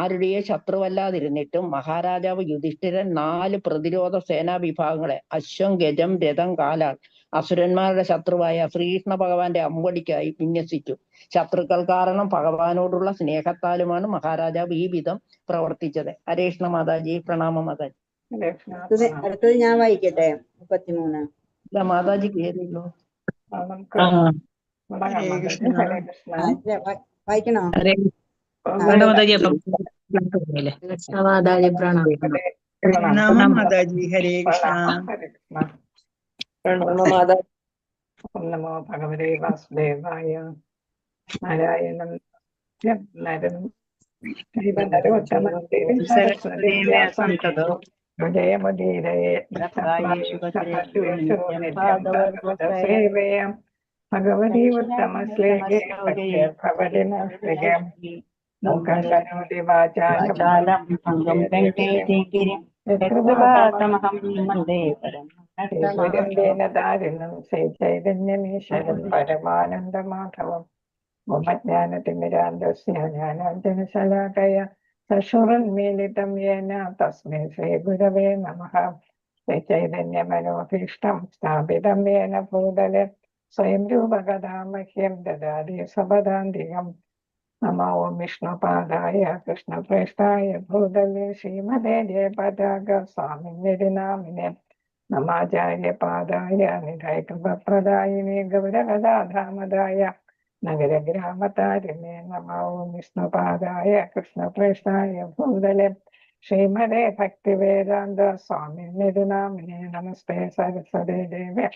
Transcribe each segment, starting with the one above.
ആരുടെയും ശത്രുവല്ലാതിരുന്നിട്ടും മഹാരാജാവ് യുധിഷ്ഠിരൻ 4 പ്രതിരോധ സേനാ വിഭാഗങ്ങളെ അശ്വം, ഗജം, രഥം, കാലാൾ അസുരന്മാരുടെ ശത്രുവായ ശ്രീകൃഷ്ണ ഭഗവാന്റെ അമ്പടിക്കായി വിന്യസിച്ചു. ശത്രുക്കൾ കാരണം ഭഗവാനോടുള്ള സ്നേഹത്താലുമാണ് മഹാരാജാവ് ഈ വിധം പ്രവർത്തിച്ചത്. ഹരേ കൃഷ്ണ മാതാജി, പ്രണാമ മാതാജി. അടുത്തത് ഞാൻ വായിക്കട്ടെ. 33. ഇല്ല, മാതാജി കയറിയല്ലോ. വായിക്കണോ? പ്രണാമം മാതാജി. ഹരേ കൃഷ്ണ. നമോ ഭഗവതേ വാസുദേവായ. നാരായണം നരം ഭഗവതി ഉത്തമശ്ലേഖേ ചൈതന്യമീശ്വരം പരമാനന്ദമാധവം ജ്ഞാനതിമിരാന്തസ്യ ജ്ഞാനാഞ്ജനശലാകയ ചക്ഷുരുന്മീലിതം യേന തസ്മൈ ശ്രീ ഗുരവേ നമഃ. ചൈതന്യമനോഭീഷ്ടം സ്ഥാപിതം യേന ഭൂതലെ സ്വയം രൂപകഥാ മഹ്യം ദദാതി സപദാന്തികം. നമോ വിഷ്ണുപാദായ കൃഷ്ണപ്രേഷ്ഠായ ഭൂതലേ ശ്രീമതേ ജയപതാക സ്വാമിന്യതി നാമിനെ. നമാചാര്യപാദായ നിധൈകൃപപ്രദായിനെ ഗൗരഗദാധാമദായ നഗരഗ്രാമതാരിണേ. നമോ വിഷ്ണുപാദായ കൃഷ്ണപ്രേഷ്ഠായ ഭൂതലേ ശ്രീമതേ ഭക്തിവേദാന്ത സ്വാമിന്യതി നാമിനെ. നമസ്തേ സരസ്വതേ ദേവേ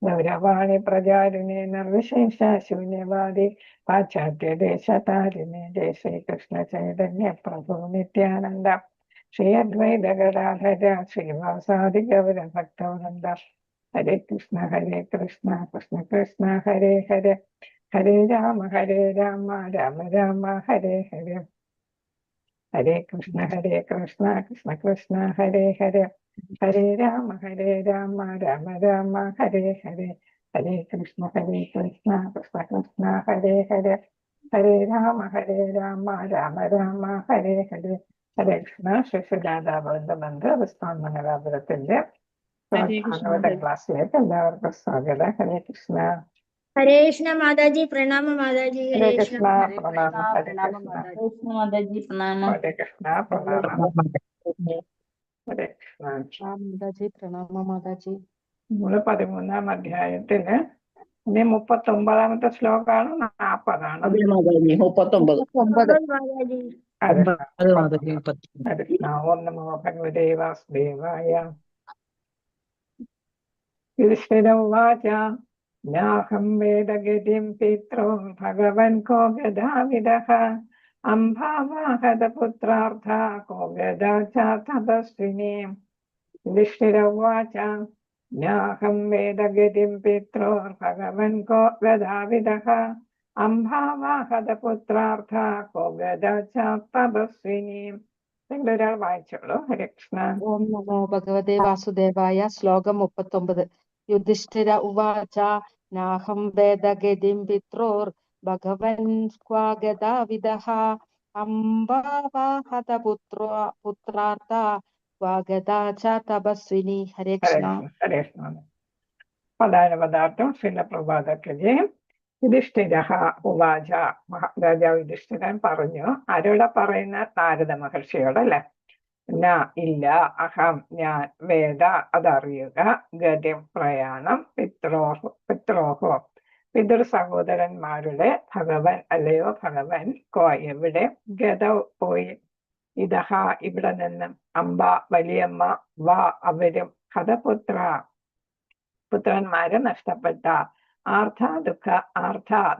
ഗൗരവാണി പ്രചാരിണേ നിർവിശേഷ ശൂന്യവാദി പാശ്ചാത്യദേശതാരിണേ. ജയ ശ്രീകൃഷ്ണ ചൈതന്യ പ്രഭു നിത്യാനന്ദ ശ്രീ അദ്വൈത ഗദാധര ശ്രീവാസാദി ഗൗര ഭക്തവൃന്ദ. ഹരേ കൃഷ്ണ കൃഷ്ണ കൃഷ്ണ ഹരേ ഹരേ, ഹരേ രാമ രാമ രാമ ഹരേ ഹരേ. ഹരേ കൃഷ്ണ കൃഷ്ണ കൃഷ്ണ ഹരേ ഹരേ, ഹരേ രാമ രാമ രാമ ഹരേ ഹരേ. ഹരേ കൃഷ്ണ കൃഷ്ണ കൃഷ്ണ ഹരേ ഹരേ, ഹരേ രാമ രാമ രാമ ഹരേ ഹരേ. ഹരേ കൃഷ്ണ. ശിശുജാതാബന്ധ പുസ്തകത്തിന്റെ ക്ലാസ്സിലേക്ക് എല്ലാവർക്കും സ്വാഗതം. ഹരേ കൃഷ്ണ. ഹരേ കൃഷ്ണ മാതാജി. പ്രണാമ മാതാജി. ഹരേ കൃഷ്ണ. പ്രണാമം. ഹരേ കൃഷ്ണ. മാതാജി പ്രണാമം. ഹരേ കൃഷ്ണ. പ്രണാമം. ഹരേ കൃഷ്ണ. മാതാജി പ്രണാമ മാതാജി. നമ്മള് 13-ാം അധ്യായത്തില് ഇനി 39-ാമത്തെ ശ്ലോകമാണ്. 40-ആണ്. 39. മാതാജി. ഓം നമോ ഭഗവതേ വാസുദേവായ. യുധിഷ്ഠിരോവാച നാഹം വേദഗതിം പിത്രോ ഭഗവൻ കോ ഗദാവിദഃ അംഭാവാഹത പുത്രാർത്ഥ കോ ഗദാ ച തപസ്വിനി. യുധിഷ്ഠിരോവാച നാഹം വേദഗതിം പിത്രോ ഭഗവൻ കോ ഗദാവിദഃ അംഭാവാഹത പുത്രാർത്ഥ കോ ഗദാ ച തപസ്വിനി. ഒരാൾ വായിച്ചോളൂ. ഹരേ കൃഷ്ണ. ഓം നമോ ഭഗവതേ വാസുദേവായ. ശ്ലോകം 39. യുധിഷ്ഠിര ഉവാച നാഹം വേദഗതിം പിത്രോർ ഭഗവൻ ക്വാ ഗദാവിദഃ അംബാവാഹത പുത്രാർത്ഥ ക്വാ ഗദാ ച തപസ്വിനി. ഹരേ കൃഷ്ണ. ഹരേ കൃഷ്ണ. പ്രധാന പദാർത്ഥം ശിലപ്രഭാതക്കജെ. യുധിഷ്ഠിര ഉവാച. മഹാരാജാവ് യുധിഷ്ഠിരൻ പറഞ്ഞു. ആരോടെ പറയുന്ന? നാരദ മഹർഷിയോടല്ലേ. ഇല്ല, അഹം ഞാൻ, വേദ അതറിയുക, ഗതിം പ്രയാണം, പിത്രോഹോ പിതൃ സഹോദരന്മാരുടെ, ഭഗവൻ അല്ലയോ ഭഗവൻ, കോ എവിടെ, ഗത പോയി, ഇതഹ ഇവിടെ നിന്നും, അമ്പ വലിയമ്മ, വാ അവരും, ഹതപുത്ര പുത്രന്മാരെ നഷ്ടപ്പെട്ട,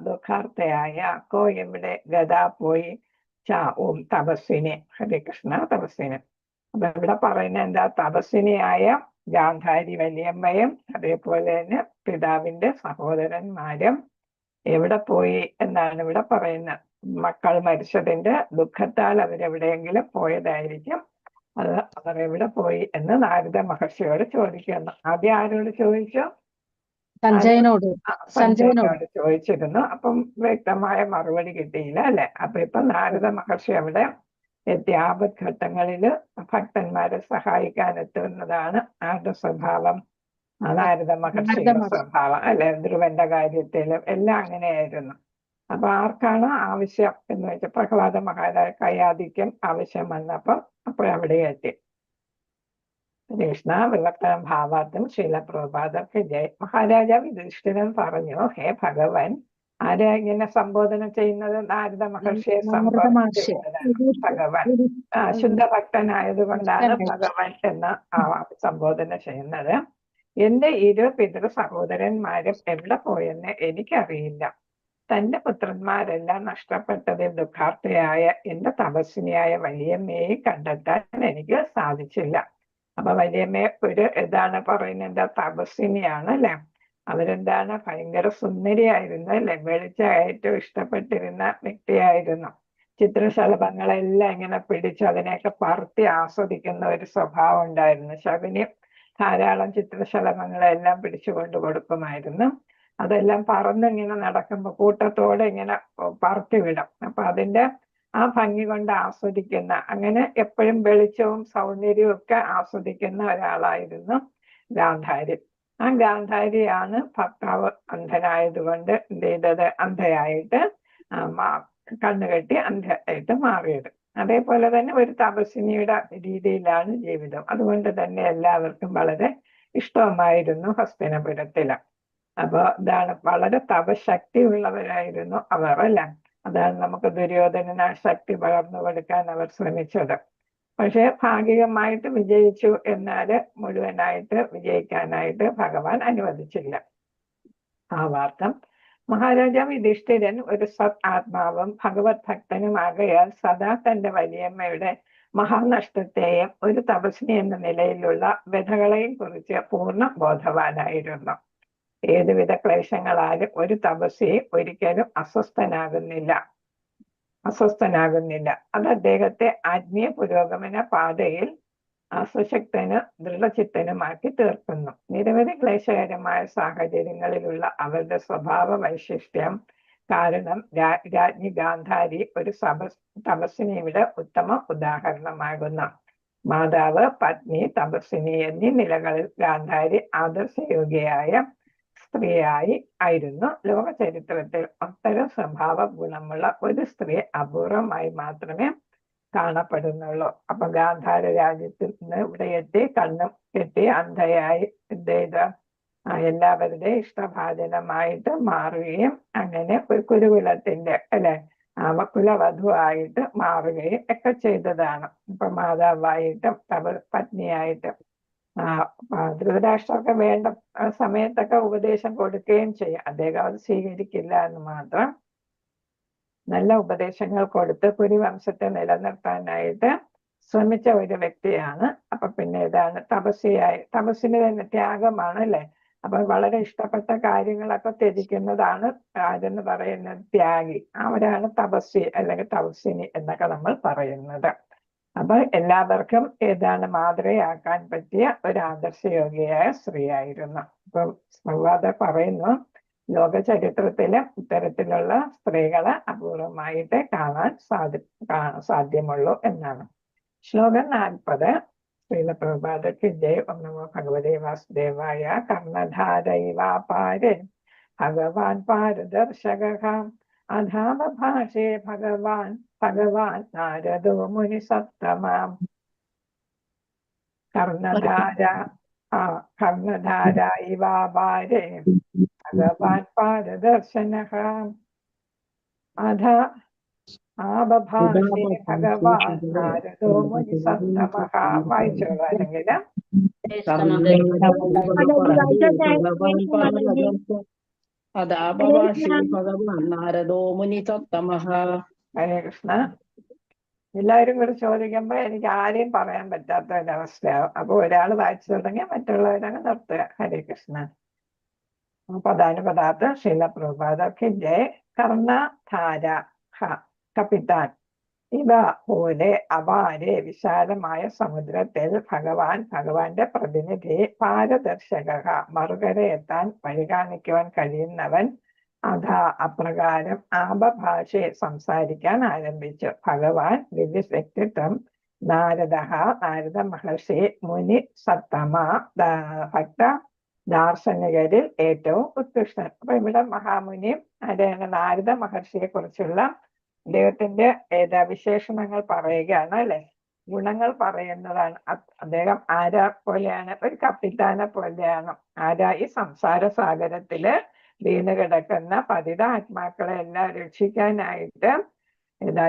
ദുഃഖാർത്ഥയായ, കോ എവിടെ, ഗത പോയി, ച ഓം തപസ്വിനി. ഹരേ കൃഷ്ണ. തപസ്വിനി. അപ്പൊ ഇവിടെ പറയുന്ന എന്താ? തപസ്വിനിയായ ഗാന്ധാരി വലിയമ്മയും അതേപോലെ തന്നെ പിതാവിന്റെ സഹോദരന്മാരും എവിടെ പോയി എന്നാണ് ഇവിടെ പറയുന്നത്. മക്കൾ മരിച്ചതിന്റെ ദുഃഖത്താൽ അവരെവിടെയെങ്കിലും പോയതായിരിക്കും. അത് അവർ എവിടെ പോയി എന്ന് നാരദ മഹർഷിയോട് ചോദിക്കുന്നു. ആദ്യം ആരോട് ചോദിച്ചു? സഞ്ജയനോട് ചോദിച്ചിരുന്നു. അപ്പം വ്യക്തമായ മറുപടി കിട്ടിയില്ല അല്ലെ. അപ്പൊ ഇപ്പൊ നാരദ മഹർഷി അവിടെ ആപത് ഘട്ടങ്ങളിൽ ഭക്തന്മാരെ സഹായിക്കാൻ എത്തുന്നതാണ് ആരുടെ സ്വഭാവം? നാരദ മഹർഷിയുടെ സ്വഭാവം അല്ലെ? ധ്രുവന്റെ കാര്യത്തിലും എല്ലാം അങ്ങനെയായിരുന്നു. അപ്പൊ ആർക്കാണ് ആവശ്യം എന്ന് വെച്ചാൽ പ്രഹ്ലാദ മഹാരാജ കയാദിക്കും ആവശ്യം വന്നപ്പോൾ അപ്പോഴവിടെ എത്തി. കൃഷ്ണ വിവർത്തനം ഭാവാർത്ഥം ശീല പ്രഭുപാദർക്ക് ജയ്. മഹാരാജാവ് യുധിഷ്ഠിരൻ പറഞ്ഞു, ഹേ ഭഗവാൻ. ആരാ ഇങ്ങനെ സംബോധന ചെയ്യുന്നത്? നാരദ മഹർഷിയെ സംബോധന ചെയ്യുന്നതാണ് ഭഗവാൻ. ശുദ്ധഭക്തനായതുകൊണ്ടാണ് ഭഗവാൻ എന്ന് സംബോധന ചെയ്യുന്നത്. എന്റെ ഇരു പിതൃ സഹോദരന്മാരും എവിടെ പോയെന്ന് എനിക്കറിയില്ല. തന്റെ പുത്രന്മാരെല്ലാം നഷ്ടപ്പെട്ടതിൽ ദുഃഖാർത്ഥയായ എന്റെ തപസ്വിനിയായ വലിയമ്മയെ കണ്ടെത്താൻ എനിക്ക് സാധിച്ചില്ല. അപ്പൊ വലിയമ്മ എന്താണ് പറയുന്നത്? തപസ്വിനിയാണ് അല്ലെ? അവരെന്താണ്? ഭയങ്കര സുന്ദരിയായിരുന്നു അല്ലെ? വെളിച്ച ഏറ്റവും ഇഷ്ടപ്പെട്ടിരുന്ന വ്യക്തിയായിരുന്നു. ചിത്രശലഭങ്ങളെല്ലാം ഇങ്ങനെ പിടിച്ച് അതിനെയൊക്കെ പറത്തി ആസ്വദിക്കുന്ന ഒരു സ്വഭാവം ഉണ്ടായിരുന്നു. ശകുനി ധാരാളം ചിത്രശലഭങ്ങളെല്ലാം പിടിച്ചു കൊണ്ട് കൊടുക്കുമായിരുന്നു. അതെല്ലാം പറന്നിങ്ങനെ നടക്കുമ്പോൾ കൂട്ടത്തോടെ ഇങ്ങനെ പറത്തി വിടും. അപ്പൊ അതിന്റെ ആ ഭംഗി കൊണ്ട് ആസ്വദിക്കുന്ന, അങ്ങനെ എപ്പോഴും വെളിച്ചവും സൗന്ദര്യവും ഒക്കെ ആസ്വദിക്കുന്ന ഒരാളായിരുന്നു ഗാന്ധാരി. ആ ഗാന്ധാരിയാണ് ഭർത്താവ് അന്ധനായതുകൊണ്ട് എന്ത് ചെയ്തത്? അന്ധയായിട്ട് കണ്ണുകെട്ടി അന്ധയായിട്ട് മാറിയത്. അതേപോലെ തന്നെ ഒരു തപസ്വിനിയുടെ രീതിയിലാണ് ജീവിതം. അതുകൊണ്ട് തന്നെ എല്ലാവർക്കും വളരെ ഇഷ്ടമായിരുന്നു ഹസ്തിനപുരത്തില്. അപ്പൊ ഇതാണ്, വളരെ തപശക്തി ഉള്ളവരായിരുന്നു അവർ അല്ലെ? അതാണ് നമുക്ക് ദുര്യോധനന് ആ ശക്തി പകർന്നു കൊടുക്കാൻ അവർ ശ്രമിച്ചത്. പക്ഷെ ഭാഗികമായിട്ട് വിജയിച്ചു, എന്നാല് മുഴുവനായിട്ട് വിജയിക്കാനായിട്ട് ഭഗവാൻ അനുവദിച്ചില്ല. ഭാവാർത്ഥം മഹാരാജാവ് യുധിഷ്ഠിരൻ ഒരു സത് ആത്മാവും ഭഗവത് ഭക്തനുമാകയാൽ സദാ തന്റെ വലിയമ്മയുടെ മഹാനഷ്ടത്തെയും ഒരു തപസ്വിനി എന്ന നിലയിലുള്ള വ്യഥകളെയും കുറിച്ച് പൂർണ്ണ ബോധവാനായിരുന്നു. ഏതുവിധ ക്ലേശങ്ങളാലും ഒരു തപസ്വി ഒരിക്കലും അസ്വസ്ഥനാകുന്നില്ല. അത് അദ്ദേഹത്തെ ആത്മീയ പുരോഗമന പാതയിൽ സശക്തന് ദൃഢചിത്തനുമാക്കി തീർക്കുന്നു. നിരവധി ക്ലേശകരമായ സാഹചര്യങ്ങളിലുള്ള അവരുടെ സ്വഭാവ വൈശിഷ്ട്യം കാരണം രാജ്ഞി ഗാന്ധാരി ഒരു തപസ്വിനിയുടെ ഉത്തമ ഉദാഹരണമാകുന്നു. മാതാവ്, പത്നി, തപസ്വിനി എന്നീ നിലകളിൽ ഗാന്ധാരി ആദർശയോഗ്യയായ സ്ത്രീയായി ആയിരുന്നു. ലോക ചരിത്രത്തിൽ അത്തരം സ്വഭാവ ഗുണമുള്ള ഒരു സ്ത്രീ അപൂർവമായി മാത്രമേ കാണപ്പെടുന്നുള്ളൂ. അപ്പൊ ഗാന്ധാര രാജ്യത്തിൽ നിന്ന് ഇവിടെ എത്തി കണ്ണും കെട്ടി അന്ധയായി എന്ത് ചെയ്ത എല്ലാവരുടെയും ഇഷ്ടഭാജനമായിട്ട് മാറുകയും അങ്ങനെ ഒരു കുരുകുലത്തിന്റെ അല്ലെ കുലവധുവായിട്ട് മാറുകയും ഒക്കെ ചെയ്തതാണ്. ഇപ്പൊ മാതാവായിട്ടും പത്നിയായിട്ടും ധൃതരാഷ്ട്രമൊക്കെ വേണ്ട സമയത്തൊക്കെ ഉപദേശം കൊടുക്കുകയും ചെയ്യും. അദ്ദേഹം അത് സ്വീകരിക്കില്ല എന്ന് മാത്രം. നല്ല ഉപദേശങ്ങൾ കൊടുത്ത് കുരുവംശത്തെ നിലനിർത്താനായിട്ട് ശ്രമിച്ച ഒരു വ്യക്തിയാണ്. അപ്പൊ പിന്നെ ഇതാണ് തപസ്സിന് തന്നെ ത്യാഗമാണ് അല്ലെ? അപ്പൊ വളരെ ഇഷ്ടപ്പെട്ട കാര്യങ്ങളൊക്കെ ത്യജിക്കുന്നതാണ് ആരെന്ന് പറയുന്നത് ത്യാഗി. അവരാണ് തപസ്വി അല്ലെങ്കിൽ തപസ്വിനി എന്നൊക്കെ നമ്മൾ പറയുന്നത്. അപ്പൊ എല്ലാവർക്കും മാതൃകയാക്കാൻ പറ്റിയ ഒരു ആദർശയോഗ്യയായ സ്ത്രീ ആയിരുന്നു. ഇപ്പൊ സംവാദ പറയുന്നു, ലോക ചരിത്രത്തില് ഇത്തരത്തിലുള്ള സ്ത്രീകളെ അപൂർവമായിട്ട് കാണാൻ സാധ്യമുള്ളൂ എന്നാണ്. ശ്ലോകം 40. ശ്രീല പ്രഭുപാദക്ക് ജയ്. ഓം നമോ ഭഗവതേ വാസുദേവായ. കർണധാരൈവാപാരേ ഭഗവാൻ പാരദർശക അധാവഭാഷേ ഭഗവാൻ നാരദോ മുനി സത്തമാം. കർണധാര ഇവാപാരേ ഭഗവാൻ പാരദർശനഃ ആബഭാഷേ ഭഗവാൻ നാരദോ മുനി സത്തമഃ. വായിച്ചോളാണെങ്കിൽ ഭഗവാൻ നാരദോ മുനി സത്തമഃ. ഹരേ കൃഷ്ണ. എല്ലാവരും കൂടെ ചോദിക്കുമ്പോ എനിക്ക് ആരെയും പറയാൻ പറ്റാത്ത ഒരവസ്ഥയാവും. അപ്പൊ ഒരാൾ വായിച്ചു തുടങ്ങിയാൽ മറ്റുള്ളവരങ്ങ് നിർത്തുക. ഹരേ കൃഷ്ണ. പദാനുപദാർത്ഥ ശീല പ്രഭുപാദക്ക് ജയ്. കർണധാര കപിത്താൻ ഇവ പോലെ അപാരെ വിശാലമായ സമുദ്രത്തിൽ ഭഗവാന്റെ പ്രതിനിധി പാരദർശക മറുകര എത്താൻ വഴി കാണിക്കുവാൻ കഴിയുന്നവൻ അപ്രകാരം ആപഭാഷയെ സംസാരിക്കാൻ ആരംഭിച്ചു. ഭഗവാൻ ദിവ്യ വ്യക്തിത്വം നാരദ മഹർഷി മുനി സത്തമ ഭക്ത ദാർശനികരിൽ ഏറ്റവും ഉത്കൃഷ്ടൻ. അപ്പൊ ഇവിടെ മഹാമുനിയും ആരാണ്? നാരദ മഹർഷിയെ കുറിച്ചുള്ള അദ്ദേഹത്തിന്റെ വിശേഷണങ്ങൾ പറയുകയാണ്, അല്ലെ? ഗുണങ്ങൾ പറയുന്നതാണ്. അദ്ദേഹം ആരാ പോലെയാണ്? ഒരു കപ്പിത്താനെ പോലെയാണ്. ആരാ? ഈ സംസാര സാഗരത്തില് വീണ് കിടക്കുന്ന പതിത ആത്മാക്കളെ എല്ലാം രക്ഷിക്കാനായിട്ട്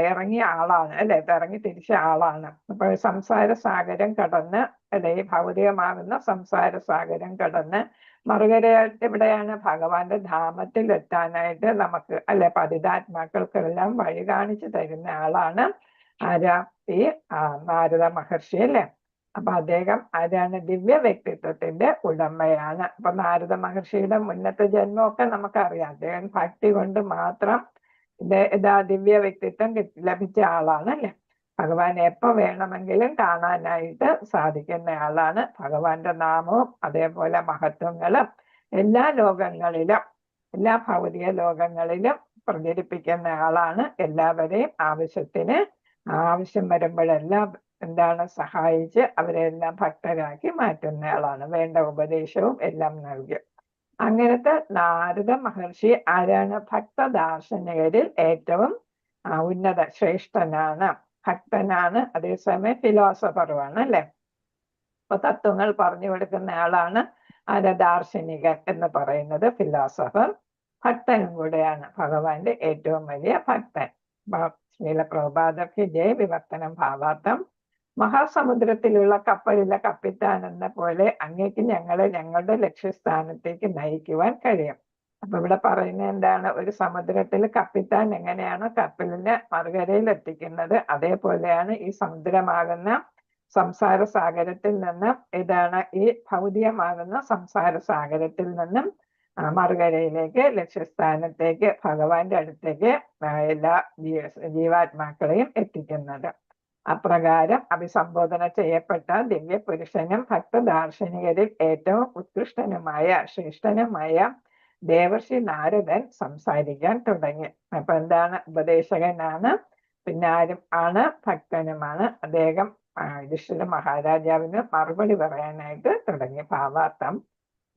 ഇറങ്ങിയ ആളാണ്, അല്ലെ? ഇറങ്ങി തിരിച്ച ആളാണ്. അപ്പൊ സംസാര സാഗരം കടന്ന്, അല്ലെ, ഈ ഭൗതികമാകുന്ന സംസാര സാഗരം കടന്ന് മറുകരയായിട്ട് എവിടെയാണ്? ഭഗവാന്റെ ധാമത്തിൽ എത്താനായിട്ട് നമുക്ക്, അല്ലെ, പതിതാത്മാക്കൾക്കെല്ലാം വഴി കാണിച്ചു തരുന്ന ആളാണ് ആരാ? ഈ നാരദ മഹർഷി, അല്ലെ? അപ്പൊ അദ്ദേഹം ആരാണ്? ദിവ്യ വ്യക്തിത്വത്തിന്റെ ഉടമയാണ്. അപ്പൊ നാരദ മഹർഷിയുടെ മുന്നത്തെ ജന്മമൊക്കെ നമുക്കറിയാം. അദ്ദേഹം ഭക്തി കൊണ്ട് മാത്രം ദിവ്യ വ്യക്തിത്വം ലഭിച്ച ആളാണ്, അല്ലെ? ഭഗവാൻ എപ്പോ വേണമെങ്കിലും കാണാനായിട്ട് സാധിക്കുന്ന ആളാണ്. ഭഗവാന്റെ നാമവും അതേപോലെ മഹത്വങ്ങളും എല്ലാ ലോകങ്ങളിലും, എല്ലാ ഭൗതിക ലോകങ്ങളിലും പ്രചരിപ്പിക്കുന്ന ആളാണ്. എല്ലാവരെയും ആവശ്യം വരുമ്പോഴെല്ലാം സഹായിച്ച് അവരെല്ലാം ഭക്തരാക്കി മാറ്റുന്ന ആളാണ്. വേണ്ട ഉപദേശവും എല്ലാം നൽകി. അങ്ങനത്തെ നാരദ മഹർഷി ആരാണ്? ഭക്തദാർശനികരിൽ ഏറ്റവും ഉന്നത ശ്രേഷ്ഠനാണ്, ഭക്തനാണ്, അതേസമയം ഫിലോസഫറുമാണ്, അല്ലെ? അപ്പൊ തത്വങ്ങൾ പറഞ്ഞു കൊടുക്കുന്ന ആളാണ് ദാർശനികൻ എന്ന് പറയുന്നത്. ഫിലോസഫർ ഭക്തനും കൂടെയാണ്, ഭഗവാന്റെ ഏറ്റവും വലിയ ഭക്തൻ. ശ്രീല പ്രഭുപാദർക്ക് ജയ വിവർത്തനം ഭാവാർത്ഥം. മഹാസമുദ്രത്തിലുള്ള കപ്പലിലെ കപ്പിത്താൻ എന്ന പോലെ അങ്ങേക്ക് ഞങ്ങളെ ഞങ്ങളുടെ ലക്ഷ്യസ്ഥാനത്തേക്ക് നയിക്കുവാൻ കഴിയും. അപ്പൊ ഇവിടെ പറയുന്നത് എന്താണ്? ഒരു സമുദ്രത്തിൽ കപ്പിത്താൻ എങ്ങനെയാണോ കപ്പലിനെ മറുകരയിൽ എത്തിക്കുന്നത്, അതേപോലെയാണ് ഈ സമുദ്രമാകുന്ന സംസാര സാഗരത്തിൽ നിന്നും ഈ ഭൗതികമാകുന്ന സംസാര സാഗരത്തിൽ നിന്നും മറുകരയിലേക്ക്, ലക്ഷ്യസ്ഥാനത്തേക്ക്, ഭഗവാന്റെ അടുത്തേക്ക് എല്ലാ ജീവാത്മാക്കളെയും എത്തിക്കുന്നത്. അപ്രകാരം അഭിസംബോധന ചെയ്യപ്പെട്ട ദിവ്യ പുരുഷനും ഭക്തദാർശനികരിൽ ഏറ്റവും ഉത്കൃഷ്ടനുമായ ശ്രേഷ്ഠനുമായ ദേവർഷി നാരദൻ സംസാരിക്കാൻ തുടങ്ങി. അപ്പൊ എന്താണ്? ഉപദേശകനാണ്, പിന്നെ ആരും ആണ്? ഭക്തനുമാണ്. അദ്ദേഹം യുധിഷ്ഠിര മഹാരാജാവിന് മറുപടി പറയാനായിട്ട് തുടങ്ങി. ഭാവാർത്ഥം.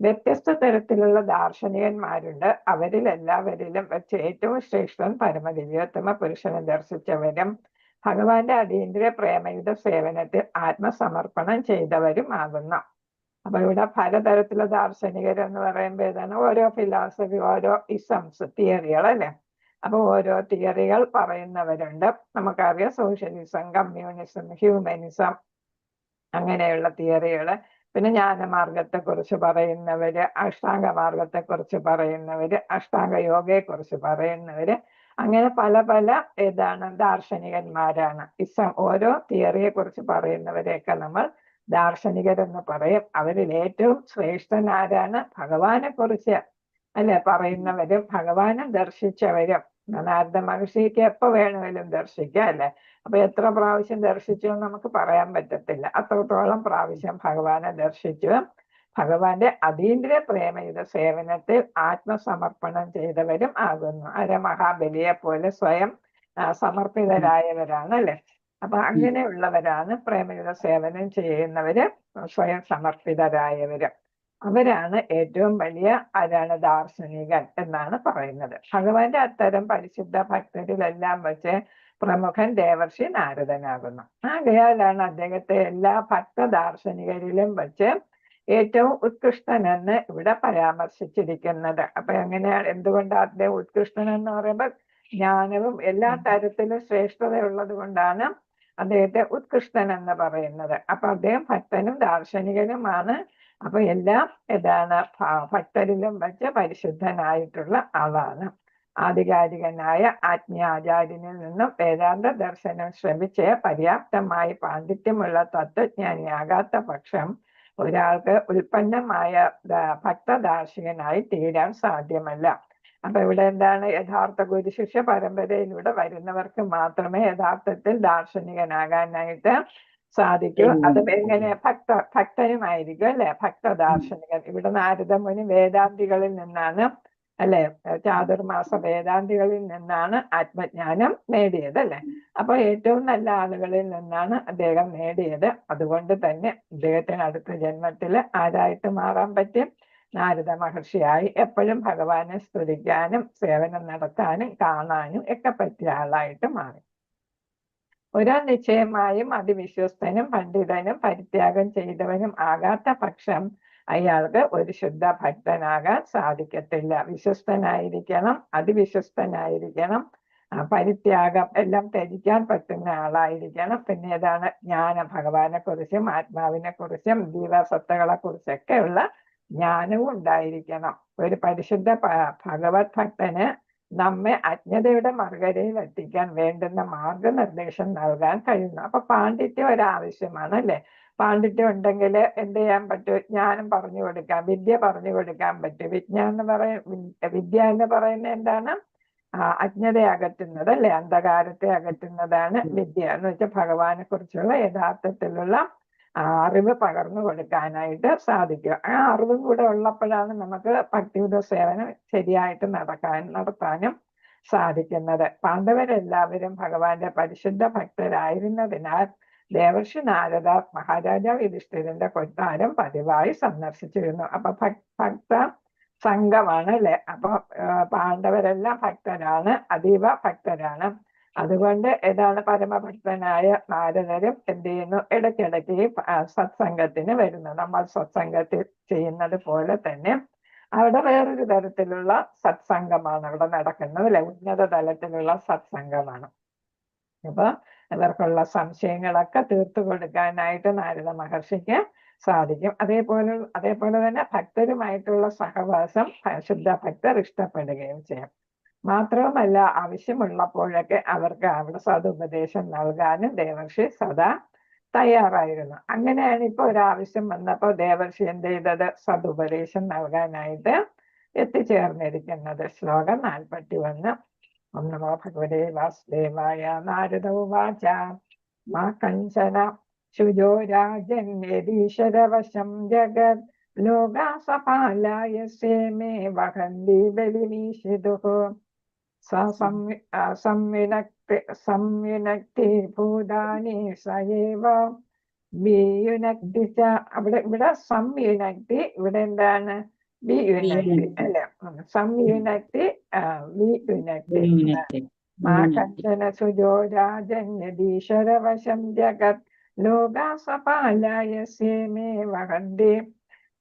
വ്യത്യസ്ത തരത്തിലുള്ള ദാർശനികന്മാരുണ്ട്. അവരിൽ എല്ലാവരിലും വെച്ച് ഏറ്റവും ശ്രേഷ്ഠൻ പരമദിവ്യോത്തമ പുരുഷനെ ദർശിച്ചവരും ഭഗവാന്റെ അതീന്ദ്രിയ പ്രേമയുധ സേവനത്തിൽ ആത്മസമർപ്പണം ചെയ്തവരും ആകുന്നു. അപ്പൊ ഇവിടെ പലതരത്തിലുള്ള ദാർശനികർ എന്ന് പറയുമ്പോൾ ഏതാണ്? ഓരോ ഫിലോസഫി, ഓരോ ഇസംസ്, തിയറികൾ, അല്ലെ? അപ്പൊ ഓരോ തിയറികൾ പറയുന്നവരുണ്ട്. നമുക്കറിയാം സോഷ്യലിസം, കമ്മ്യൂണിസം, ഹ്യൂമനിസം, അങ്ങനെയുള്ള തിയറികള്. പിന്നെ ജ്ഞാനമാർഗത്തെ കുറിച്ച് പറയുന്നവര്, അഷ്ടാംഗ മാർഗത്തെ കുറിച്ച് പറയുന്നവര്, അഷ്ടാംഗ യോഗയെ കുറിച്ച് പറയുന്നവര്, അങ്ങനെ പല പല ദാർശനികന്മാരാണ്. ഓരോ തിയറിയെ കുറിച്ച് പറയുന്നവരെയൊക്കെ നമ്മൾ ദാർശനികരെന്ന് പറയും. അവരിൽ ഏറ്റവും ശ്രേഷ്ഠനാരാണ്? ഭഗവാനെ കുറിച്ച്, അല്ലെ, പറയുന്നവരും ഭഗവാനെ ദർശിച്ചവരും. നാരദ മഹർഷിക്ക് എപ്പോ വേണമെങ്കിലും ദർശിക്കാം, അല്ലെ? അപ്പൊ എത്ര പ്രാവശ്യം ദർശിച്ചു എന്ന് നമുക്ക് പറയാൻ പറ്റത്തില്ല. അത്രത്തോളം പ്രാവശ്യം ഭഗവാനെ ദർശിച്ചു. ഭഗവാന്റെ അതീന്ദ്രിയ പ്രേമയുധ സേവനത്തിൽ ആത്മസമർപ്പണം ചെയ്തവരും ആകുന്നു. മഹാബലിയെ പോലെ സ്വയം സമർപ്പിതരായവരാണ്, അല്ലെ? അപ്പൊ അങ്ങനെയുള്ളവരാണ് പ്രേമയുധ സേവനം ചെയ്യുന്നവര്, സ്വയം സമർപ്പിതരായവര്. അവരാണ് ഏറ്റവും വലിയ ദാർശനികൻ എന്നാണ് പറയുന്നത്. ഭഗവാന്റെ അത്തരം പരിശുദ്ധ ഭക്തരിലെല്ലാം വെച്ച് പ്രമുഖൻ ദേവർഷി നാരദനാകുന്നു. ആകയാലാണ് അദ്ദേഹത്തെ എല്ലാ ഭക്ത ദാർശനികരിലും വെച്ച് ഏറ്റവും ഉത്കൃഷ്ടനെന്ന് ഇവിടെ പരാമർശിച്ചിരിക്കുന്നത്. അപ്പൊ എങ്ങനെയാണ്? എന്തുകൊണ്ടാണ് അദ്ദേഹം ഉത്കൃഷ്ടൻ എന്ന് പറയുമ്പോൾ ജ്ഞാനവും എല്ലാ തരത്തിലും ശ്രേഷ്ഠതയുള്ളത് കൊണ്ടാണ് അദ്ദേഹത്തെ ഉത്കൃഷ്ടൻ എന്ന് പറയുന്നത്. അപ്പൊ അദ്ദേഹം ഭക്തനും ദാർശനികനുമാണ്. അപ്പൊ എല്ലാം ഭക്തരിലും വെച്ച് പരിശുദ്ധനായിട്ടുള്ള ആളാണ്. ആധികാരികനായ ആത്മീയാചാര്യനിൽ നിന്നും വേദാന്ത ദർശനം ശ്രമിച്ച് പര്യാപ്തമായി പാണ്ഡിത്യമുള്ള തത്വജ്ഞാനിയാകാത്ത പക്ഷം ഒരാൾക്ക് ഉൽപ്പന്നമായ ഭക്തദാർശികനായി തീരാൻ സാധ്യമല്ല. അപ്പൊ ഇവിടെ എന്താണ്? യഥാർത്ഥ ഗുരുശിഷ്യ പരമ്പരയിലൂടെ വരുന്നവർക്ക് മാത്രമേ യഥാർത്ഥത്തിൽ ദാർശനികനാകാനായിട്ട് സാധിക്കൂ. അത് എങ്ങനെ? ഭക്തനുമായിരിക്കും, അല്ലെ? ഭക്തദാർശനികൻ. ഇവിടെ നാരദ മുനി വേദാന്തികളിൽ നിന്നാണ് അല്ലെ? ചാതുർമാസ വേദാന്തികളിൽ നിന്നാണ് ആത്മജ്ഞാനം നേടിയത് അല്ലെ? അപ്പൊ ഏറ്റവും നല്ല ആളുകളിൽ നിന്നാണ് അദ്ദേഹം നേടിയത്. അതുകൊണ്ട് തന്നെ അദ്ദേഹത്തിന് അടുത്ത ജന്മത്തില് ആരായിട്ട് മാറാൻ പറ്റും? നാരദ മഹർഷിയായി എപ്പോഴും ഭഗവാനെ സ്തുതിക്കാനും സേവനം നടത്താനും കാണാനും ഒക്കെ പറ്റിയ ആളായിട്ട് മാറി. ഒരു നിശ്ചയമായും അതിവിശ്വസ്തനും പണ്ഡിതനും പരിത്യാഗം ചെയ്തവനും ആകാത്ത പക്ഷം അയാൾക്ക് ഒരു ശുദ്ധ ഭക്തനാകാൻ സാധിക്കത്തില്ല. വിശ്വസ്തനായിരിക്കണം, അതിവിശ്വസ്തനായിരിക്കണം, പരിത്യാഗം എല്ലാം ത്യജിക്കാൻ പറ്റുന്ന ആളായിരിക്കണം. പിന്നെ ഏതാണ്? ജ്ഞാനം, ഭഗവാനെ കുറിച്ചും ആത്മാവിനെ കുറിച്ചും ജീവസത്തകളെ കുറിച്ചൊക്കെയുള്ള ജ്ഞാനവും ഉണ്ടായിരിക്കണം. ഒരു പരിശുദ്ധ ഭഗവത് ഭക്തന് നമ്മെ അജ്ഞതയുടെ മറുകരയിൽ എത്തിക്കാൻ വേണ്ടുന്ന മാർഗനിർദ്ദേശം നൽകാൻ കഴിയുന്നു. അപ്പൊ പാണ്ഡിത്യം ഒരാവശ്യമാണ് അല്ലെ? പാണ്ഡിത്യം ഉണ്ടെങ്കിൽ എന്ത് ചെയ്യാൻ പറ്റും? ജ്ഞാനം പറഞ്ഞു കൊടുക്കാം, വിദ്യ പറഞ്ഞു കൊടുക്കാൻ പറ്റും. വിദ്യ എന്ന് പറയുന്നത് എന്താണ്? അജ്ഞതയെ അകറ്റുന്നത് അല്ലെ? അന്ധകാരത്തെ അകറ്റുന്നതാണ് വിദ്യ എന്ന് വെച്ചാൽ ഭഗവാനെ കുറിച്ചുള്ള യഥാർത്ഥത്തിലുള്ള അറിവ് പകർന്നു കൊടുക്കാനായിട്ട് സാധിക്കും. ആ അറിവും കൂടെ ഉള്ളപ്പോഴാണ് നമുക്ക് ഭക്തിയുത സേവനം ശരിയായിട്ട് നടത്താനും സാധിക്കുന്നത്. പാണ്ഡവരെല്ലാവരും ഭഗവാന്റെ പരിശുദ്ധ ഭക്തരായിരുന്നതിനാൽ ദേവർഷി നാരദ മഹാരാജാവ് യുധിഷ്ഠിരന്റെ കൊട്ടാരം പതിവായി സന്ദർശിച്ചിരുന്നു. അപ്പൊ ഭക്ത സംഘമാണ് അല്ലെ? അപ്പൊ പാണ്ഡവരെല്ലാം ഭക്തരാണ്, അതീവ ഭക്തരാണ്. അതുകൊണ്ട് ഏതാണ്? പരമഭക്തനായ നാരദരും എന്ത് ചെയ്യുന്നു? ഇടയ്ക്കിടയ്ക്ക് സത്സംഗത്തിന് വരുന്നു. നമ്മൾ സത്സംഗത്തിൽ ചെയ്യുന്നത് പോലെ തന്നെ അവിടെ വേറൊരു തരത്തിലുള്ള സത്സംഗമാണ് അവിടെ നടക്കുന്നത് അല്ലെ? ഉന്നത തലത്തിലുള്ള സത്സംഗമാണ്. അപ്പൊ ഇവർക്കുള്ള സംശയങ്ങളൊക്കെ തീർത്തു കൊടുക്കാനായിട്ട് നാരദ മഹർഷിക്ക് സാധിക്കും. അതേപോലെ തന്നെ ഭക്തരുമായിട്ടുള്ള സഹവാസം ശുദ്ധ ഭക്തർ ഇഷ്ടപ്പെടുകയും ചെയ്യും. മാത്രവുമല്ല ആവശ്യമുള്ളപ്പോഴൊക്കെ അവർക്ക് അവിടെ സതുപദേശം നൽകാനും ദേവർഷി സദാ തയ്യാറായിരുന്നു. അങ്ങനെയാണ് ഇപ്പൊ ഒരാവശ്യം വന്നപ്പോ ദേവർഷി എന്ത് ചെയ്തത്? സതുപദേശം നൽകാനായിട്ട് എത്തിച്ചേർന്നിരിക്കുന്നത്. ശ്ലോകം 41. ഓം നമോ ഭഗവതേ വാസുദേവായ. നാരദ ഉവാച മാ കഞ്ചന ശുചോ രാജന്യദീശ്വരവശം ജഗത് ലോകാസപാലായ സേമേ വഹന്തി ബലിമീഷിതുഃ സംയുനക്തി ഭൂതാനി സയേവ വിയുനക്തി ച. ഇവിടെ സംയുനക്തി, ഇവിടെ എന്താണ്? വിയുനക്തി അല്ലെ? സംയുനക്തി വിയുനക്തി. മാ കഞ്ചന സുജോ രാജന്യദീശ്വരവശം ജഗത് ലോകാസപാലായ സേമേ വഹന്തി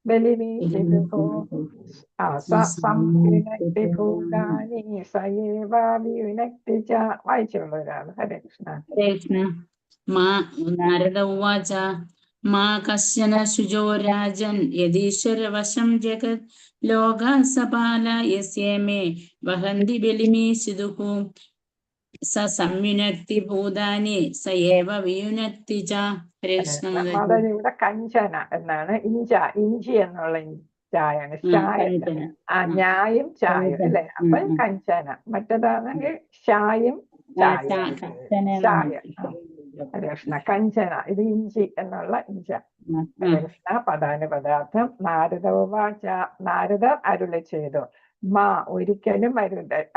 ബലിമീഷിതുഃ സംയുനക്തി ഭൂതാനി സയേവ വിയുനക്തി ച. വായിച്ചുള്ളവരാണ്. ഹരേ കൃഷ്ണ. ഹരേ കൃഷ്ണ. നാരദ ഉവാച മാ കശ്ചന ശുചോ രാജൻ യദീശ്വരവശം ജഗത് ലോകാസപാലയസ്യമേ വഹന്തി ബലിമീഷിതുഃ സംയുനക്തി ഭൂതാനി സയേവ വിയുനക്തി ച. ഹരേ കൃഷ്ണ. മാതാജി ഇവിടെ കഞ്ചന എന്നാണ്. ഇഞ്ചി എന്നുള്ള ചായാണ്. ചായ ഞായും ചായും അല്ലെ? അപ്പൊ കഞ്ചന. മറ്റേതാണെങ്കിൽ ഷായും ചായ. ഹരേ കൃഷ്ണ. കഞ്ചന ഇത് ഇഞ്ചി എന്നുള്ള ഇഞ്ച. ഹരേ കൃഷ്ണ. പദാനുപദാർത്ഥം. നാരദ ഉവാച. നാരദർ അരുളി ചെയ്തു. മാ ഒരിക്കലും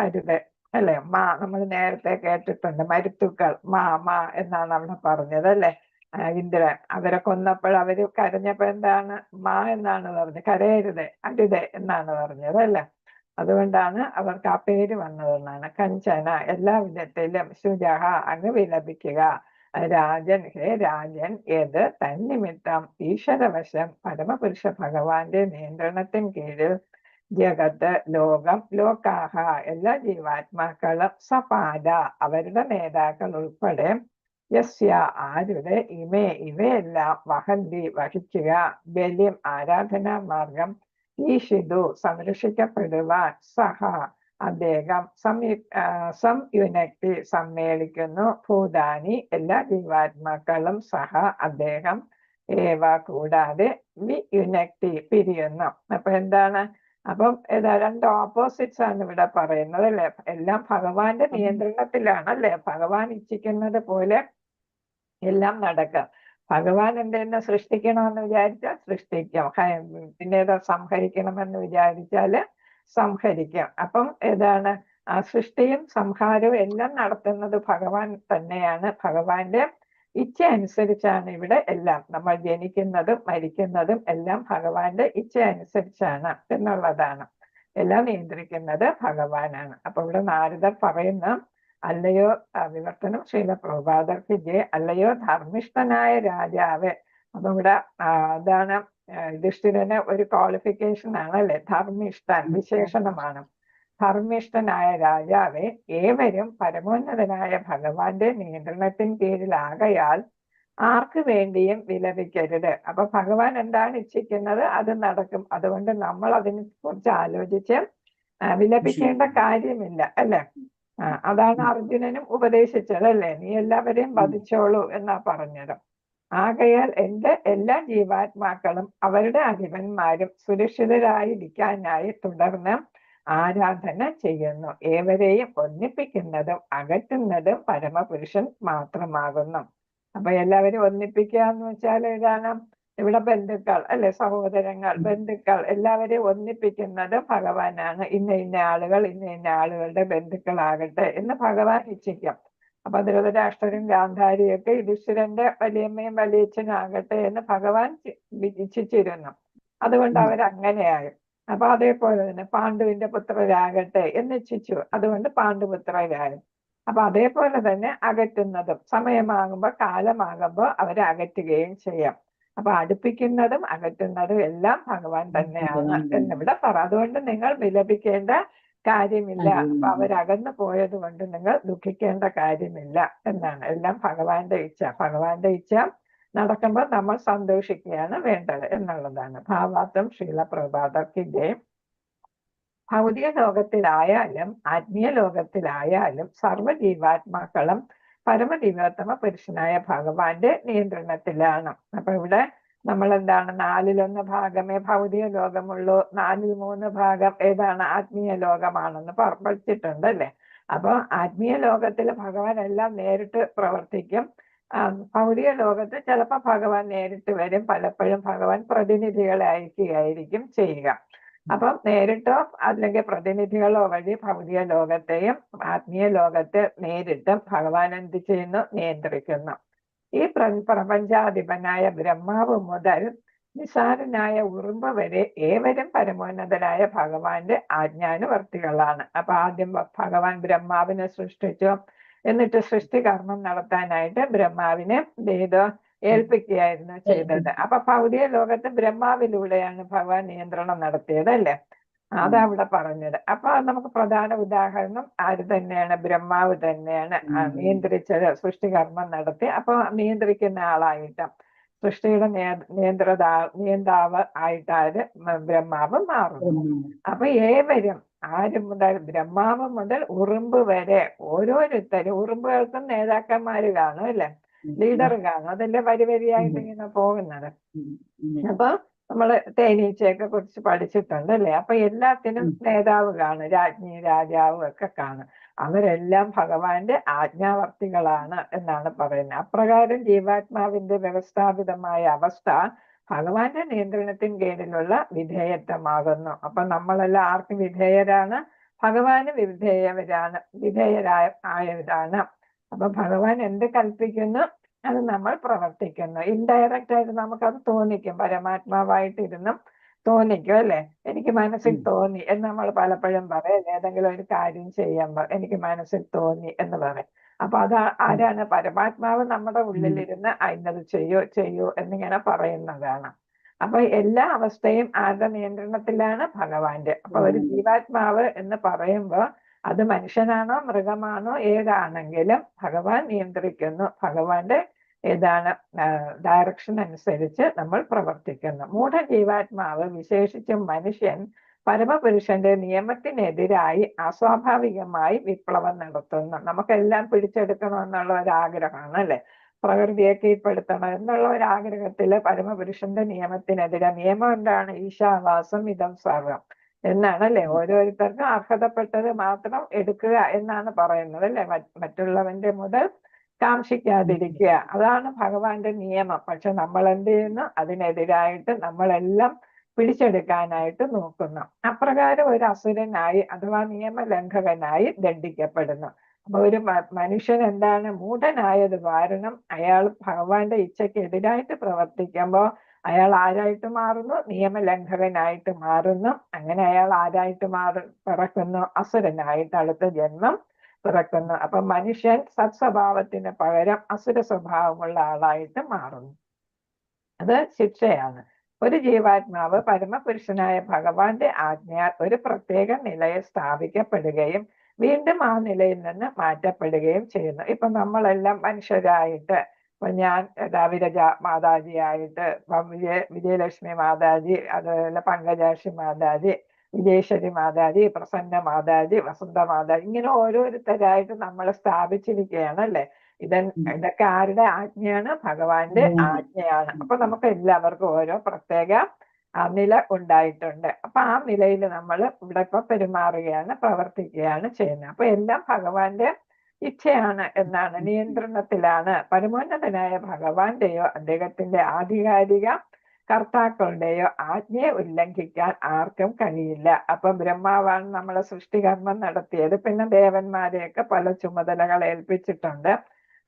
അരുത് അല്ലെ? മാ നമ്മൾ നേരത്തെ കേട്ടിട്ടുണ്ട്. മരുത്തുക്കൾ മാ എന്നാണ് അവിടെ പറഞ്ഞത് അല്ലെ? ഇന്ദ്രൻ അവരെ കൊന്നപ്പോൾ അവര് കരഞ്ഞപ്പോ എന്താണ്? മാ എന്നാണ് പറഞ്ഞത്. കരയരുത്, അരുത് എന്നാണ് പറഞ്ഞത് അല്ലെ? അതുകൊണ്ടാണ് അവർക്ക് ആ പേര് വന്നതെന്നാണ്. കഞ്ചന എല്ലാ വിധത്തിലും ശുചഹ അങ്ങ് വിലപിക്കുക. രാജൻ ഹേ രാജൻ ഏത് തന്നിമിത്തം ഈശ്വരവശം പരമപുരുഷ ഭഗവാന്റെ നിയന്ത്രണത്തിന് കീഴിൽ ജഗത്ത് ലോകം ലോകാഹ എല്ലാ ജീവാത്മാക്കളും സപാല അവരുടെ നേതാക്കൾ ഉൾപ്പെടെ യസ്യ ആരുടെ ഇവയെല്ലാം വഹന്തി വഹിക്കുക ബലിം ആരാധനാ മാർഗം ഈഷിതു സംരക്ഷിക്കപ്പെടുവാൻ സഹ അദ്ദേഹം സംയുനക്തി സമ്മേളിക്കുന്നു ഭൂതാനി എല്ലാ ജീവാത്മാക്കളും സഹ അദ്ദേഹം ഏവ കൂടാതെ വിയുനക്തി പിരിയുന്നു. അപ്പൊ എന്താണ്? അപ്പം രണ്ട് ഓപ്പോസിറ്റ്സ് ആണ് ഇവിടെ പറയുന്നത് അല്ലെ? എല്ലാം ഭഗവാന്റെ നിയന്ത്രണത്തിലാണ് അല്ലെ? ഭഗവാൻ ഇച്ഛിക്കുന്നത് പോലെ എല്ലാം നടക്കാം. ഭഗവാൻ എന്തെന്ന് സൃഷ്ടിക്കണമെന്ന് വിചാരിച്ചാൽ സൃഷ്ടിക്കാം, പിന്നെ സംഹരിക്കണമെന്ന് വിചാരിച്ചാല് സംഹരിക്കും. അപ്പം ഏതാണ് ആ സൃഷ്ടിയും സംഹാരവും എല്ലാം നടത്തുന്നത് ഭഗവാൻ തന്നെയാണ്. ഭഗവാന്റെ ഇച്ഛ അനുസരിച്ചാണ് ഇവിടെ എല്ലാം. നമ്മൾ ജനിക്കുന്നതും മരിക്കുന്നതും എല്ലാം ഭഗവാന്റെ ഇച്ഛ അനുസരിച്ചാണ് എന്നുള്ളതാണ്. എല്ലാം നിയന്ത്രിക്കുന്നത് ഭഗവാനാണ്. അപ്പൊ ഇവിടെ നാരദർ പറയുന്ന അല്ലയോ വിവർത്തനം ശ്രീല പ്രഭുപാദർക്ക് ജയ, അല്ലയോ ധർമ്മിഷ്ഠനായ രാജാവ്. അപ്പൊ ഇവിടെ അതാണ് യുധിഷ്ഠിരന് ഒരു ക്വാളിഫിക്കേഷൻ ആണല്ലേ, ധർമ്മിഷ്ഠൻ വിശേഷണമാണ്. ധർമ്മിഷ്ഠനായ രാജാവെ, ഏവരും പരമോന്നതനായ ഭഗവാന്റെ നിയന്ത്രണത്തിന് കീഴിലാകയാൽ ആർക്ക് വേണ്ടിയും വിലപിക്കരുത്. അപ്പൊ ഭഗവാൻ എന്താണ് ഇച്ഛിക്കുന്നത് അത് നടക്കും. അതുകൊണ്ട് നമ്മൾ അതിനെ കുറിച്ച് ആലോചിച്ച് വിലപിക്കേണ്ട കാര്യമില്ല അല്ലെ. അതാണ് അർജുനനും ഉപദേശിച്ചത് അല്ലേ, നീ എല്ലാവരെയും വധിച്ചോളൂ എന്നാ പറഞ്ഞത്. ആകയാൽ എന്റെ എല്ലാ ജീവാത്മാക്കളും അവരുടെ അധിപന്മാരും സുരക്ഷിതരായിരിക്കാനായി തുടർന്ന് ആരാധന ചെയ്യുന്നു. ഏവരെയും ഒന്നിപ്പിക്കുന്നതും അകറ്റുന്നതും പരമപുരുഷൻ മാത്രമാകുന്നു. അപ്പൊ എല്ലാവരും ഒന്നിപ്പിക്കുക എന്ന് വെച്ചാൽ ഏതാണ്, ഇവിടെ ബന്ധുക്കൾ അല്ലെ, സഹോദരങ്ങൾ, ബന്ധുക്കൾ എല്ലാവരെയും ഒന്നിപ്പിക്കുന്നത് ഭഗവാനാണ്. ഇന്ന ആളുകൾ ഇന്ന ആളുകളുടെ ബന്ധുക്കളാകട്ടെ എന്ന് ഭഗവാൻ ഇച്ഛിക്കും. അപ്പൊ ധൃതരാഷ്ട്രരും ഗാന്ധാരിയൊക്കെ യുധിഷ്ഠിരന്റെ വലിയമ്മയും വലിയച്ഛനാകട്ടെ എന്ന് ഭഗവാൻ ഇച്ഛിച്ചിരുന്നു. അതുകൊണ്ട് അവരങ്ങനെയായി. അപ്പൊ അതേപോലെ തന്നെ പാണ്ഡുവിന്റെ പുത്രരാകട്ടെ എന്ന് ഇച്ഛിച്ചു, അതുകൊണ്ട് പാണ്ഡുപുത്രരായി. അപ്പൊ അതേപോലെ തന്നെ അകറ്റുന്നതും സമയമാകുമ്പോൾ കാലമാകുമ്പോൾ അവരെ അകറ്റുകയും ചെയ്യാം. അപ്പൊ അടുപ്പിക്കുന്നതും അകറ്റുന്നതും എല്ലാം ഭഗവാൻ തന്നെയാണ് എന്നിവിടെ പറ. അതുകൊണ്ട് നിങ്ങൾ വിലപിക്കേണ്ട കാര്യമില്ല. അപ്പൊ അവരകന്നു പോയത് കൊണ്ട് നിങ്ങൾ ദുഃഖിക്കേണ്ട കാര്യമില്ല എന്നാണ്. എല്ലാം ഭഗവാന്റെ ഇച്ഛ. ഭഗവാന്റെ ഇച്ഛ നടക്കുമ്പോൾ നമ്മൾ സന്തോഷിക്കുകയാണ് വേണ്ടത് എന്നുള്ളതാണ്. ഭാവാർത്ഥം ശ്രീല പ്രഭാതർക്കിന്റെ ഭൗതിക ലോകത്തിലായാലും ആത്മീയ ലോകത്തിലായാലും സർവ്വജീവാത്മാക്കളും പരമദിവ്യോത്തമ പുരുഷനായ ഭഗവാന്റെ നിയന്ത്രണത്തിലാണ്. അപ്പൊ ഇവിടെ നമ്മൾ എന്താണ് 1/4 ഭാഗമേ ഭൗതിക ലോകമുള്ളൂ, 3 ഭാഗം ഏതാണ് ആത്മീയ ലോകമാണെന്ന് പഠിച്ചിട്ടുണ്ട് അല്ലെ. അപ്പൊ ആത്മീയ ലോകത്തിൽ ഭഗവാൻ എല്ലാം നേരിട്ട് പ്രവർത്തിക്കും. ഭൗതിക ലോകത്ത് ചിലപ്പോൾ ഭഗവാൻ നേരിട്ട് വരും, പലപ്പോഴും ഭഗവാൻ പ്രതിനിധികളെ അയക്കുകയായിരിക്കും ചെയ്യുക. അപ്പം നേരിട്ടോ അല്ലെങ്കിൽ പ്രതിനിധികളോ വഴി ഭൗതിക ലോകത്തെയും ആത്മീയ ലോകത്തെ നേരിട്ട് ഭഗവാൻ എന്ത് ചെയ്യുന്നു, നിയന്ത്രിക്കുന്നു. ഈ പ്രപഞ്ചാധിപനായ ബ്രഹ്മാവ് മുതൽ നിസാരനായ ഉറുമ്പ് വരെ ഏവരും പരമോന്നതനായ ഭഗവാന്റെ ആജ്ഞാനുവർത്തികളാണ്. അപ്പൊ ആദ്യം ഭഗവാൻ ബ്രഹ്മാവിനെ സൃഷ്ടിച്ചു. എന്നിട്ട് സൃഷ്ടികർമ്മം നടത്താനായിട്ട് ബ്രഹ്മാവിനെ ഏൽപ്പിക്കുകയായിരുന്നു ചെയ്തത്. അപ്പൊ ഭൗതിക ലോകത്ത് ബ്രഹ്മാവിലൂടെയാണ് ഭഗവാൻ നിയന്ത്രണം നടത്തിയത് അല്ലെ. അതവിടെ പറഞ്ഞത്. അപ്പൊ നമുക്ക് പ്രധാന ഉദാഹരണം ആര് തന്നെയാണ്, ബ്രഹ്മാവ് തന്നെയാണ് നിയന്ത്രിച്ചത്, സൃഷ്ടികർമ്മം നടത്തി. അപ്പൊ നിയന്ത്രിക്കുന്ന ആളായിട്ട് സൃഷ്ടിയുടെ നിയന്താവ് ആയിട്ടാര് ബ്രഹ്മാവ് മാറുന്നു. അപ്പൊ ഏവരും ആര് മുതൽ ബ്രഹ്മാവ് മുതൽ ഉറുമ്പ് വരെ ഓരോരുത്തരും, ഉറുമ്പുകൾക്കും നേതാക്കന്മാര് കാണും അല്ലെ, ലീഡർ കാണും. അതല്ലേ വരിയായിട്ട് ഇങ്ങനെ പോകുന്നത്. അപ്പൊ നമ്മള് തേനീച്ചയൊക്കെ കുറിച്ച് പഠിച്ചിട്ടുണ്ട് അല്ലെ. അപ്പൊ എല്ലാത്തിനും നേതാവ് കാണും, രാജ്ഞി രാജാവും ഒക്കെ കാണും. അവരെല്ലാം ഭഗവാന്റെ ആജ്ഞാവർത്തികളാണ് എന്നാണ് പറയുന്നത്. അപ്രകാരം ജീവാത്മാവിന്റെ വ്യവസ്ഥാപിതമായ അവസ്ഥ ഭഗവാന്റെ നിയന്ത്രണത്തിന് കീഴിലുള്ള വിധേയത്വമാകുന്നു. അപ്പൊ നമ്മളെല്ലാം ആർക്ക് വിധേയരാണ്, ഭഗവാന് വിധേയരായവരാണ്. അപ്പൊ ഭഗവാൻ എന്ത് കൽപ്പിക്കുന്നു അത് നമ്മൾ പ്രവർത്തിക്കുന്നു. ഇൻഡയറക്റ്റ് ആയിട്ട് നമുക്കത് തോന്നിക്കും, പരമാത്മാവായിട്ടിരുന്നും തോന്നിക്കും അല്ലെ. എനിക്ക് മനസ്സിൽ തോന്നി എന്ന് നമ്മൾ പലപ്പോഴും പറയും. ഏതെങ്കിലും ഒരു കാര്യം ചെയ്യുമ്പോൾ എനിക്ക് മനസ്സിൽ തോന്നി എന്ന് പറയും. അപ്പൊ അത് ആരാണ്, പരമാത്മാവ് നമ്മുടെ ഉള്ളിലിരുന്ന് ഇന്നത് ചെയ്യൂ എന്നിങ്ങനെ പറയുന്നതാണ്. അപ്പൊ എല്ലാ അവസ്ഥയും ആരുടെ നിയന്ത്രണത്തിലാണ്, ഭഗവാന്റെ. അപ്പൊ ഒരു ജീവാത്മാവ് എന്ന് പറയുമ്പോൾ അത് മനുഷ്യനാണോ മൃഗമാണോ ഏതാണെങ്കിലും ഭഗവാൻ നിയന്ത്രിക്കുന്നു. ഭഗവാന്റെ ഡയറക്ഷൻ അനുസരിച്ച് നമ്മൾ പ്രവർത്തിക്കുന്നു. മൂഢജീവാത്മാവ് വിശേഷിച്ചും മനുഷ്യൻ പരമപുരുഷന്റെ നിയമത്തിനെതിരായി അസ്വാഭാവികമായി വിപ്ലവം നടത്തുന്നു. നമുക്കെല്ലാം പിടിച്ചെടുക്കണമെന്നുള്ള ഒരാഗ്രഹമാണ് അല്ലെ, പ്രകൃതിയെ കീഴ്പ്പെടുത്തണം എന്നുള്ള ഒരാഗ്രഹത്തില് പരമപുരുഷന്റെ നിയമത്തിനെതിരെ. നിയമം എന്താണ്, ഈശാവാസം ഇതം സർവം എന്നാണ് അല്ലെ. ഓരോരുത്തർക്കും അർഹതപ്പെട്ടത് മാത്രം എടുക്കുക എന്നാണ് പറയുന്നത് അല്ലെ. മറ്റുള്ളവന്റെ മുതൽ കാംക്ഷിക്കാതിരിക്കുക, അതാണ് ഭഗവാന്റെ നിയമം. പക്ഷെ നമ്മൾ എന്ത് ചെയ്യുന്നു, അതിനെതിരായിട്ട് നമ്മളെല്ലാം പിടിച്ചെടുക്കാനായിട്ട് നോക്കുന്നു. അപ്രകാരം ഒരു അസുരനായി അഥവാ നിയമലംഘകനായി ദണ്ഡിക്കപ്പെടുന്നു. അപ്പൊ ഒരു മനുഷ്യൻ എന്താണ് മൂഢനായത് കാരണം അയാൾ ഭഗവാന്റെ ഇച്ഛയ്ക്ക് എതിരായിട്ട് പ്രവർത്തിക്കുമ്പോൾ അയാൾ ആരായിട്ട് മാറുന്നു? നിയമലംഘകനായിട്ട് മാറുന്നു. അങ്ങനെ അയാൾ ആരായിട്ട് പിറക്കുന്നു? അസുരനായിട്ട് അടുത്ത ജന്മം പിറക്കുന്നു. അപ്പൊ മനുഷ്യൻ സത്സ്വഭാവത്തിന് പകരം അസുര സ്വഭാവമുള്ള ആളായിട്ട് മാറുന്നു. അത് ശിക്ഷയാണ്. ഒരു ജീവാത്മാവ് പരമപുരുഷനായ ഭഗവാന്റെ ആജ്ഞയാൽ ഒരു പ്രത്യേക നിലയിൽ സ്ഥാപിക്കപ്പെടുകയും വീണ്ടും ആ നിലയിൽ നിന്ന് മാറ്റപ്പെടുകയും ചെയ്യുന്നു. ഇപ്പൊ നമ്മളെല്ലാം മനുഷ്യരായിട്ട്, ഇപ്പൊ ഞാൻ വിരജ മാതാജിയായിട്ട്, വിജയലക്ഷ്മി മാതാജി, അതുപോലെ പങ്കജാക്ഷി മാതാജി, വിജയേശ്വരി മാതാജി, പ്രസന്ന മാതാജി, വസന്ത മാതാജി, ഇങ്ങനെ ഓരോരുത്തരായിട്ട് നമ്മൾ സ്ഥാപിച്ചിരിക്കുകയാണ് അല്ലെ. ഇതൊക്കെ ആരുടെ ആജ്ഞയാണ്? ഭഗവാന്റെ ആജ്ഞയാണ്. അപ്പൊ നമുക്ക് എല്ലാവർക്കും ഓരോ പ്രത്യേക നില ഉണ്ടായിട്ടുണ്ട്. അപ്പൊ ആ നിലയിൽ നമ്മൾ ഇവിടെ ഇപ്പൊ പെരുമാറുകയാണ്, പ്രവർത്തിക്കുകയാണ് ചെയ്യുന്നത്. അപ്പൊ എല്ലാം ഭഗവാന്റെ ഇച്ഛയാണ് എന്നാണ്, നിയന്ത്രണത്തിലാണ്. പരമോന്നതനായ ഭഗവാന്റെയോ അദ്ദേഹത്തിന്റെ ആധികാരിക കർത്താക്കളുടെയോ ആജ്ഞയെ ഉല്ലംഘിക്കാൻ ആർക്കും കഴിയില്ല. അപ്പൊ ബ്രഹ്മാവാണ് നമ്മളെ സൃഷ്ടികർമ്മം നടത്തിയത്. പിന്നെ ദേവന്മാരെയൊക്കെ പല ചുമതലകൾ ഏൽപ്പിച്ചിട്ടുണ്ട്.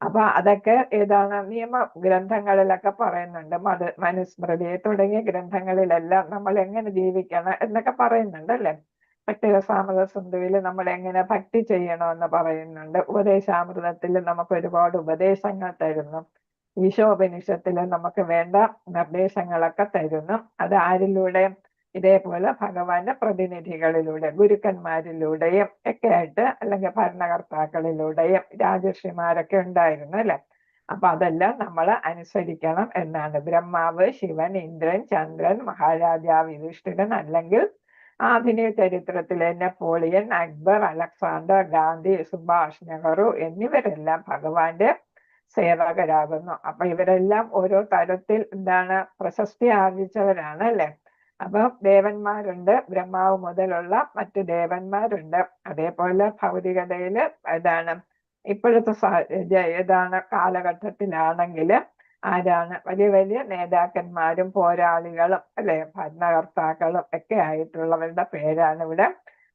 അപ്പൊ അതൊക്കെ ഏതാണ്? നിയമ ഗ്രന്ഥങ്ങളിലൊക്കെ പറയുന്നുണ്ട്. മനുസ്മൃതി തുടങ്ങിയ ഗ്രന്ഥങ്ങളിലെല്ലാം നമ്മൾ എങ്ങനെ ജീവിക്കണം എന്നൊക്കെ പറയുന്നുണ്ട് അല്ലെ. ഭക്തിരസാമൃത സിന്ധുവിൽ നമ്മൾ എങ്ങനെ ഭക്തി ചെയ്യണമെന്ന് പറയുന്നുണ്ട്. ഉപദേശാമൃതത്തിൽ നമുക്ക് ഒരുപാട് ഉപദേശങ്ങൾ തരുന്നു. ഈശോപനിഷത്തിൽ നമുക്ക് വേണ്ട നിർദ്ദേശങ്ങളൊക്കെ തരുന്നു. അത് ആരിലൂടെ? ഇതേപോലെ ഭഗവാന്റെ പ്രതിനിധികളിലൂടെ, ഗുരുക്കന്മാരിലൂടെയും ഒക്കെ ആയിട്ട്, അല്ലെങ്കിൽ ഭരണകർത്താക്കളിലൂടെയും രാജർഷിമാരൊക്കെ ഉണ്ടായിരുന്നു അല്ലെ. അപ്പൊ അതെല്ലാം നമ്മൾ അനുസരിക്കണം എന്നാണ്. ബ്രഹ്മാവ്, ശിവൻ, ഇന്ദ്രൻ, ചന്ദ്രൻ, മഹാരാജാവ് യുധിഷ്ഠിരൻ, അല്ലെങ്കിൽ ആധുനിക ചരിത്രത്തിലെ നെപ്പോളിയൻ, അക്ബർ, അലക്സാണ്ടർ, ഗാന്ധി, സുഭാഷ്, നെഹ്റു എന്നിവരെല്ലാം ഭഗവാന്റെ സേവകരാകുന്നു. അപ്പൊ ഇവരെല്ലാം ഓരോ തരത്തിൽ എന്താണ്? പ്രശസ്തി ആർജിച്ചവരാണ് അല്ലെ. അപ്പൊ ദേവന്മാരുണ്ട്, ബ്രഹ്മാവ് മുതലുള്ള മറ്റു ദേവന്മാരുണ്ട്. അതേപോലെ ഭൗതികതയില് ഏതാണ് ഇപ്പോഴത്തെ ഏതാണ് കാലഘട്ടത്തിലാണെങ്കിൽ ആരാണ്? വലിയ വലിയ നേതാക്കന്മാരും പോരാളികളും അല്ലെ, ഭരണകർത്താക്കളും ഒക്കെ ആയിട്ടുള്ളവരുടെ പേരാണ് ഇവിടെ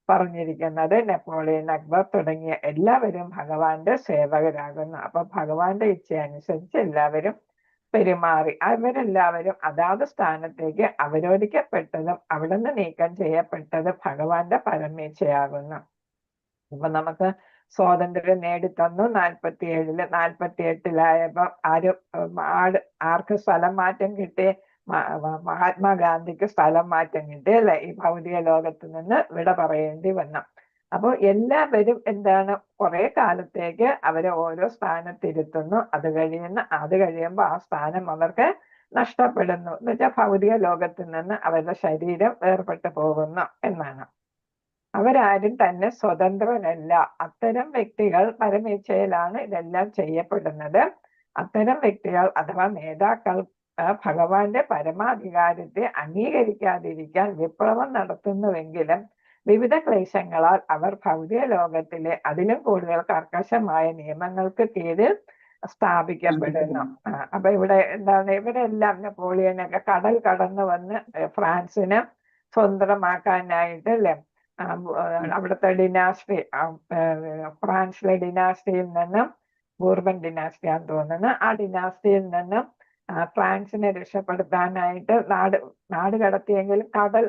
പറഞ്ഞിരിക്കുന്നത്. നെപ്പോളിയൻ, അക്ബർ തുടങ്ങിയ എല്ലാവരും ഭഗവാന്റെ സേവകരാകുന്നു. അപ്പൊ ഭഗവാന്റെ ഇച്ഛ അനുസരിച്ച് എല്ലാവരും പെരുമാറി അവരെല്ലാവരും അതാത് സ്ഥാനത്തേക്ക് അവരോധിക്കപ്പെട്ടതും അവിടെ നിന്ന് നീക്കം ചെയ്യപ്പെട്ടത് ഭഗവാന്റെ പരമേച്ഛയാകുന്നു. അപ്പൊ നമുക്ക് സ്വാതന്ത്ര്യം നേടിത്തന്നു 47-ല്. 48-ലായപ്പോ ആർക്ക് സ്ഥലം മാറ്റം കിട്ടി? മഹാത്മാഗാന്ധിക്ക് സ്ഥലം മാറ്റം കിട്ടി അല്ലെ. ഈ ഭൗതിക ലോകത്ത് നിന്ന് വിട പറയേണ്ടി വന്നു. അപ്പോൾ എല്ലാവരും എന്താണ്? കുറെ കാലത്തേക്ക് അവരെ ഓരോ സ്ഥാനത്തിരുത്തുന്നു. അത് കഴിയുമ്പോൾ ആ സ്ഥാനം അവർക്ക് നഷ്ടപ്പെടുന്നു. എന്ന് വെച്ചാൽ ഭൗതിക ലോകത്തിൽ നിന്ന് അവരുടെ ശരീരം വേർപെട്ടു പോകുന്നു എന്നാണ്. അവരാരും തന്നെ സ്വതന്ത്രനല്ല. അത്തരം വ്യക്തികൾ പരമേച്ഛയിലാണ് ഇതെല്ലാം ചെയ്യപ്പെടുന്നത്. അത്തരം വ്യക്തികൾ അഥവാ നേതാക്കൾ ഭഗവാന്റെ പരമാധികാരത്തെ അംഗീകരിക്കാതിരിക്കാൻ വിപ്ലവം നടത്തുന്നുവെങ്കിലും വിവിധ ക്ലേശങ്ങളാൽ അവർ ഭൗതിക ലോകത്തിലെ അതിലും കൂടുതൽ കർക്കശമായ നിയമങ്ങൾക്ക് കീഴിൽ സ്ഥാപിക്കപ്പെടുന്നു. അപ്പൊ ഇവിടെ എന്താണ്? ഇവരെല്ലാം നെപ്പോളിയനൊക്കെ കടൽ കടന്നു വന്ന് ഫ്രാൻസിനെ സ്വതന്ത്രമാക്കാനായിട്ട് അല്ലെ, അവിടുത്തെ ഡിനാസ്റ്റി, ഫ്രാൻസിലെ ഡിനാസ്റ്റിയിൽ നിന്നും, ബൂർബൻ ഡിനാസ്റ്റിയാന്ന് തോന്നുന്നു, ആ ഡിനാസ്റ്റിയിൽ നിന്നും ഫ്രാൻസിനെ രക്ഷപ്പെടുത്താനായിട്ട് നാട് കടത്തിയെങ്കിലും കടൽ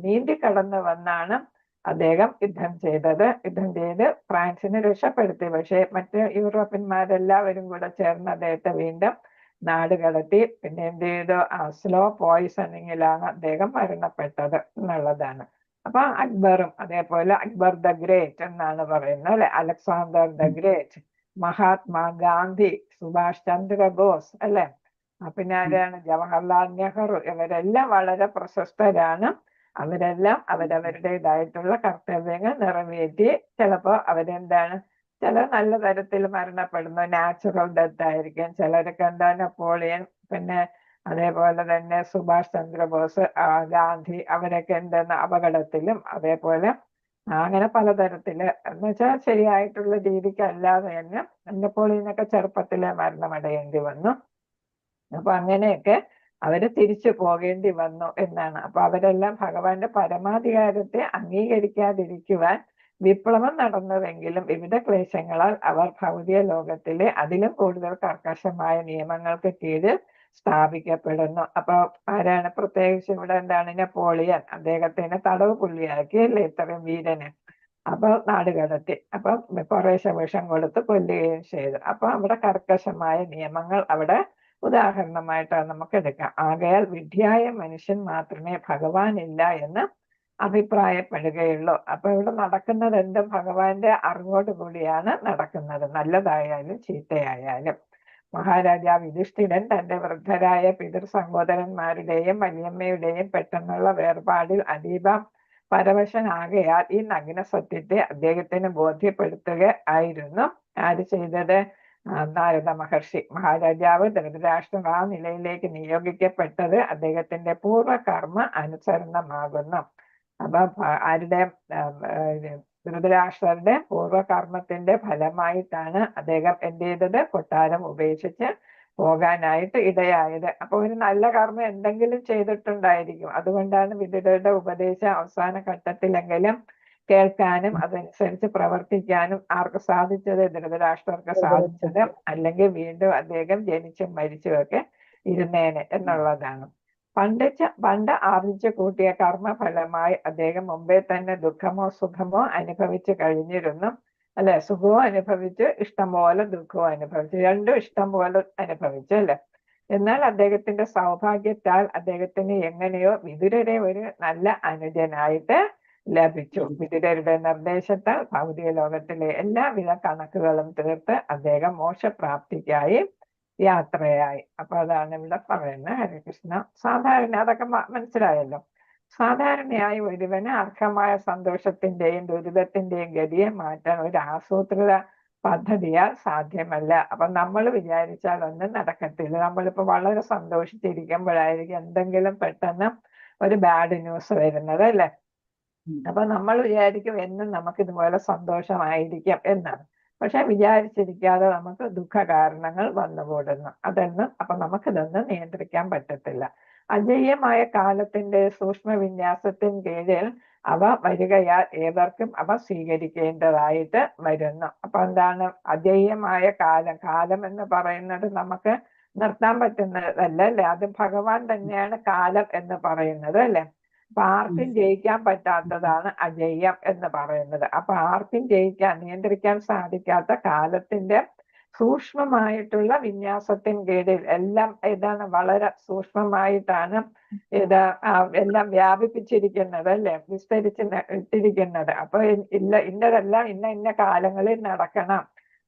നീന്തി കടന്നു വന്നാണ് അദ്ദേഹം യുദ്ധം ചെയ്ത് ഫ്രാൻസിനെ രക്ഷപ്പെടുത്തി. പക്ഷെ മറ്റ് യൂറോപ്യന്മാരെല്ലാവരും കൂടെ ചേർന്ന് അദ്ദേഹത്തെ വീണ്ടും നാട് കടത്തി. പിന്നെ എന്ത് ചെയ്തു? സ്ലോ പോയിസണിങ്ങിലാണ് അദ്ദേഹം മരണപ്പെട്ടത് എന്നുള്ളതാണ്. അപ്പൊ അക്ബറും അതേപോലെ അക്ബർ ദ ഗ്രേറ്റ് എന്നാണ് പറയുന്നത് അല്ലെ, Alexander the great, Mahatma Gandhi, Subhash Chandrabose അല്ലെ, പിന്നെ ആരാണ്? ജവഹർലാൽ നെഹ്റു. ഇവരെല്ലാം വളരെ പ്രശസ്തരാണ്. അവരെല്ലാം അവരവരുടേതായിട്ടുള്ള കർത്തവ്യങ്ങൾ നിറവേറ്റി. ചിലപ്പോ അവരെന്താണ്? ചിലർ നല്ല തരത്തിൽ മരണപ്പെടുന്നു, നാച്ചുറൽ ഡെത്ത് ആയിരിക്കും. ചിലരൊക്കെ എന്താ? നെപ്പോളിയൻ, പിന്നെ അതേപോലെ തന്നെ സുഭാഷ് ചന്ദ്രബോസ്, ഗാന്ധി, അവരൊക്കെ എന്തെന്ന് അപകടത്തിലും അതേപോലെ അങ്ങനെ പലതരത്തില് എന്ന് വെച്ചാൽ ശരിയായിട്ടുള്ള രീതിക്കല്ലാതെ തന്നെ നെപ്പോളിയനൊക്കെ ചെറുപ്പത്തിലെ മരണമടയേണ്ടി വന്നു. അപ്പൊ അങ്ങനെയൊക്കെ അവര് തിരിച്ചു പോകേണ്ടി വന്നു എന്നാണ്. അപ്പൊ അവരെല്ലാം ഭഗവാന്റെ പരമാധികാരത്തെ അംഗീകരിക്കാതിരിക്കുവാൻ വിപ്ലവം നടന്നുവെങ്കിലും വിവിധ ക്ലേശങ്ങളാൽ അവർ ഭൗതിക ലോകത്തിലെ അതിലും കൂടുതൽ കർക്കശമായ നിയമങ്ങൾക്ക് കീഴിൽ സ്ഥാപിക്കപ്പെടുന്നു. അപ്പൊ ആരാണ്? പ്രത്യേകിച്ച് ഇവിടെ എന്താണ്? നെപ്പോളിയൻ അദ്ദേഹത്തിന് തടവ് പുള്ളിയാക്കി അല്ലേ, ഇത്രയും വീരന്. അപ്പൊ നാട് കടത്തി. അപ്പൊ കുറേശ്ശെ വിഷം കൊടുത്ത് കൊല്ലുകയും ചെയ്തു. അപ്പൊ അവിടെ കർക്കശമായ നിയമങ്ങൾ അവിടെ ഉദാഹരണമായിട്ട് നമുക്ക് എടുക്കാം. ആകയാൽ വിഡ്ഢിയായ മനുഷ്യൻ മാത്രമേ ഭഗവാൻ ഇല്ല എന്ന് അഭിപ്രായപ്പെടുകയുള്ളൂ. അപ്പൊ ഇവിടെ നടക്കുന്നത് എന്തും ഭഗവാന്റെ അറിവോട് കൂടിയാണ് നടക്കുന്നത്, നല്ലതായാലും ചീത്തയായാലും. മഹാരാജാവ് യുധിഷ്ഠിരൻ തന്റെ വൃദ്ധരായ പിതൃ സഹോദരന്മാരുടെയും വല്യമ്മയുടെയും പെട്ടെന്നുള്ള വേർപാടിൽ അതീവ പരവശനാകയാൽ ഈ നഗ്ന സത്യത്തെ അദ്ദേഹത്തിന് ബോധ്യപ്പെടുത്തുക ആയിരുന്നു ആര് ചെയ്തത്? നാരദ മഹർഷി. മഹാരാജാവ് ധൃതരാഷ്ട്രൻ ആ നിലയിലേക്ക് നിയോഗിക്കപ്പെട്ടത് അദ്ദേഹത്തിന്റെ പൂർവ്വകർമ്മ അനുസരണമാകുന്നു. അപ്പൊ ആരുടെ? ധൃതരാഷ്ട്രരുടെ പൂർവ്വകർമ്മത്തിന്റെ ഫലമായിട്ടാണ് അദ്ദേഹം എന്ത് ചെയ്തത്? കൊട്ടാരം ഉപേക്ഷിച്ച് പോകാനായിട്ട് ഇടയായത്. അപ്പൊ ഒരു നല്ല കർമ്മം എന്തെങ്കിലും ചെയ്തിട്ടുണ്ടായിരിക്കും. അതുകൊണ്ടാണ് വിദുരരുടെ ഉപദേശം അവസാന ഘട്ടത്തിലെങ്കിലും കേൾക്കാനും അതനുസരിച്ച് പ്രവർത്തിക്കാനും ആർക്ക് സാധിച്ചത്? ധൃതരാഷ്ട്രർക്ക് സാധിച്ചത്. അല്ലെങ്കിൽ വീണ്ടും അദ്ദേഹം ജനിച്ചും മരിച്ചുമൊക്കെ ഇരുന്നേനെ എന്നുള്ളതാണ്. പണ്ട് ആർജിച്ചു കൂട്ടിയ കർമ്മഫലമായി അദ്ദേഹം മുമ്പേ തന്നെ ദുഃഖമോ സുഖമോ അനുഭവിച്ചു കഴിഞ്ഞിരുന്നു അല്ലെ. സുഖവും അനുഭവിച്ചു, ഇഷ്ടംപോലെ ദുഃഖവും അനുഭവിച്ചു, രണ്ടും ഇഷ്ടം പോലെ അനുഭവിച്ചു അല്ലെ. എന്നാൽ അദ്ദേഹത്തിന്റെ സൗഭാഗ്യത്താൽ അദ്ദേഹത്തിന് എങ്ങനെയോ വിദുരരെ ഒരു നല്ല അനുജനായിട്ട് ലഭിച്ചു. വിദുരരുടെ നിർദ്ദേശത്താൽ ഭൗതിക ലോകത്തിലെ എല്ലാവിധ കണക്കുകളും തീർത്ത് അദ്ദേഹം മോക്ഷപ്രാപ്തിക്കായി യാത്രയായി. അപ്പൊ അതാണ് ഇവിടെ പറയുന്നത്. ഹരികൃഷ്ണ. സാധാരണ അതൊക്കെ മനസ്സിലായല്ലോ. സാധാരണയായി ഒരുവന് അർഹമായ സന്തോഷത്തിന്റെയും ദുരിതത്തിന്റെയും ഗതിയെ മാറ്റാൻ ഒരു ആസൂത്രിത പദ്ധതിയാൽ സാധ്യമല്ല. അപ്പൊ നമ്മൾ വിചാരിച്ചാൽ ഒന്നും നടക്കത്തില്ല. നമ്മളിപ്പോ വളരെ സന്തോഷിച്ചിരിക്കുമ്പോഴായിരിക്കും എന്തെങ്കിലും പെട്ടെന്ന് ഒരു ബാഡ് ന്യൂസ് വരുന്നത് അല്ലെ. അപ്പൊ നമ്മൾ വിചാരിക്കും എന്നും നമുക്ക് ഇതുപോലെ സന്തോഷമായിരിക്കും എന്നാണ്. പക്ഷെ വിചാരിച്ചിരിക്കാതെ നമുക്ക് ദുഃഖ കാരണങ്ങൾ വന്നുകൂടുന്നു. അപ്പൊ നമുക്കിതൊന്നും നിയന്ത്രിക്കാൻ പറ്റത്തില്ല. അജയ്യമായ കാലത്തിന്റെ സൂക്ഷ്മ വിന്യാസത്തിന് കീഴിൽ അവ വരികയാൽ ഏവർക്കും അവ സ്വീകരിക്കേണ്ടതായിട്ട് വരുന്നു. അപ്പൊ എന്താണ് അജയ്യമായ കാലം എന്ന് പറയുന്നത്? നമുക്ക് നിർത്താൻ പറ്റുന്നതല്ല അല്ലെ. അത് ഭഗവാൻ തന്നെയാണ് കാലം എന്ന് പറയുന്നത് അല്ലെ. അപ്പൊ ആർക്കും ജയിക്കാൻ പറ്റാത്തതാണ് അജയ്യം എന്ന് പറയുന്നത്. അപ്പൊ ആർക്കും നിയന്ത്രിക്കാൻ സാധിക്കാത്ത കാലത്തിന്റെ സൂക്ഷ്മമായിട്ടുള്ള വിന്യാസത്തിന് കീഴിൽ എല്ലാം ഏതാണ് വളരെ സൂക്ഷ്മമായിട്ടാണ് എല്ലാം വ്യാപിപ്പിച്ചിരിക്കുന്നത് അല്ലെ, വിസ്തരിച്ച് ഇട്ടിരിക്കുന്നത്. അപ്പൊ ഇന്നതെല്ലാം ഇന്ന കാലങ്ങളിൽ നടക്കണം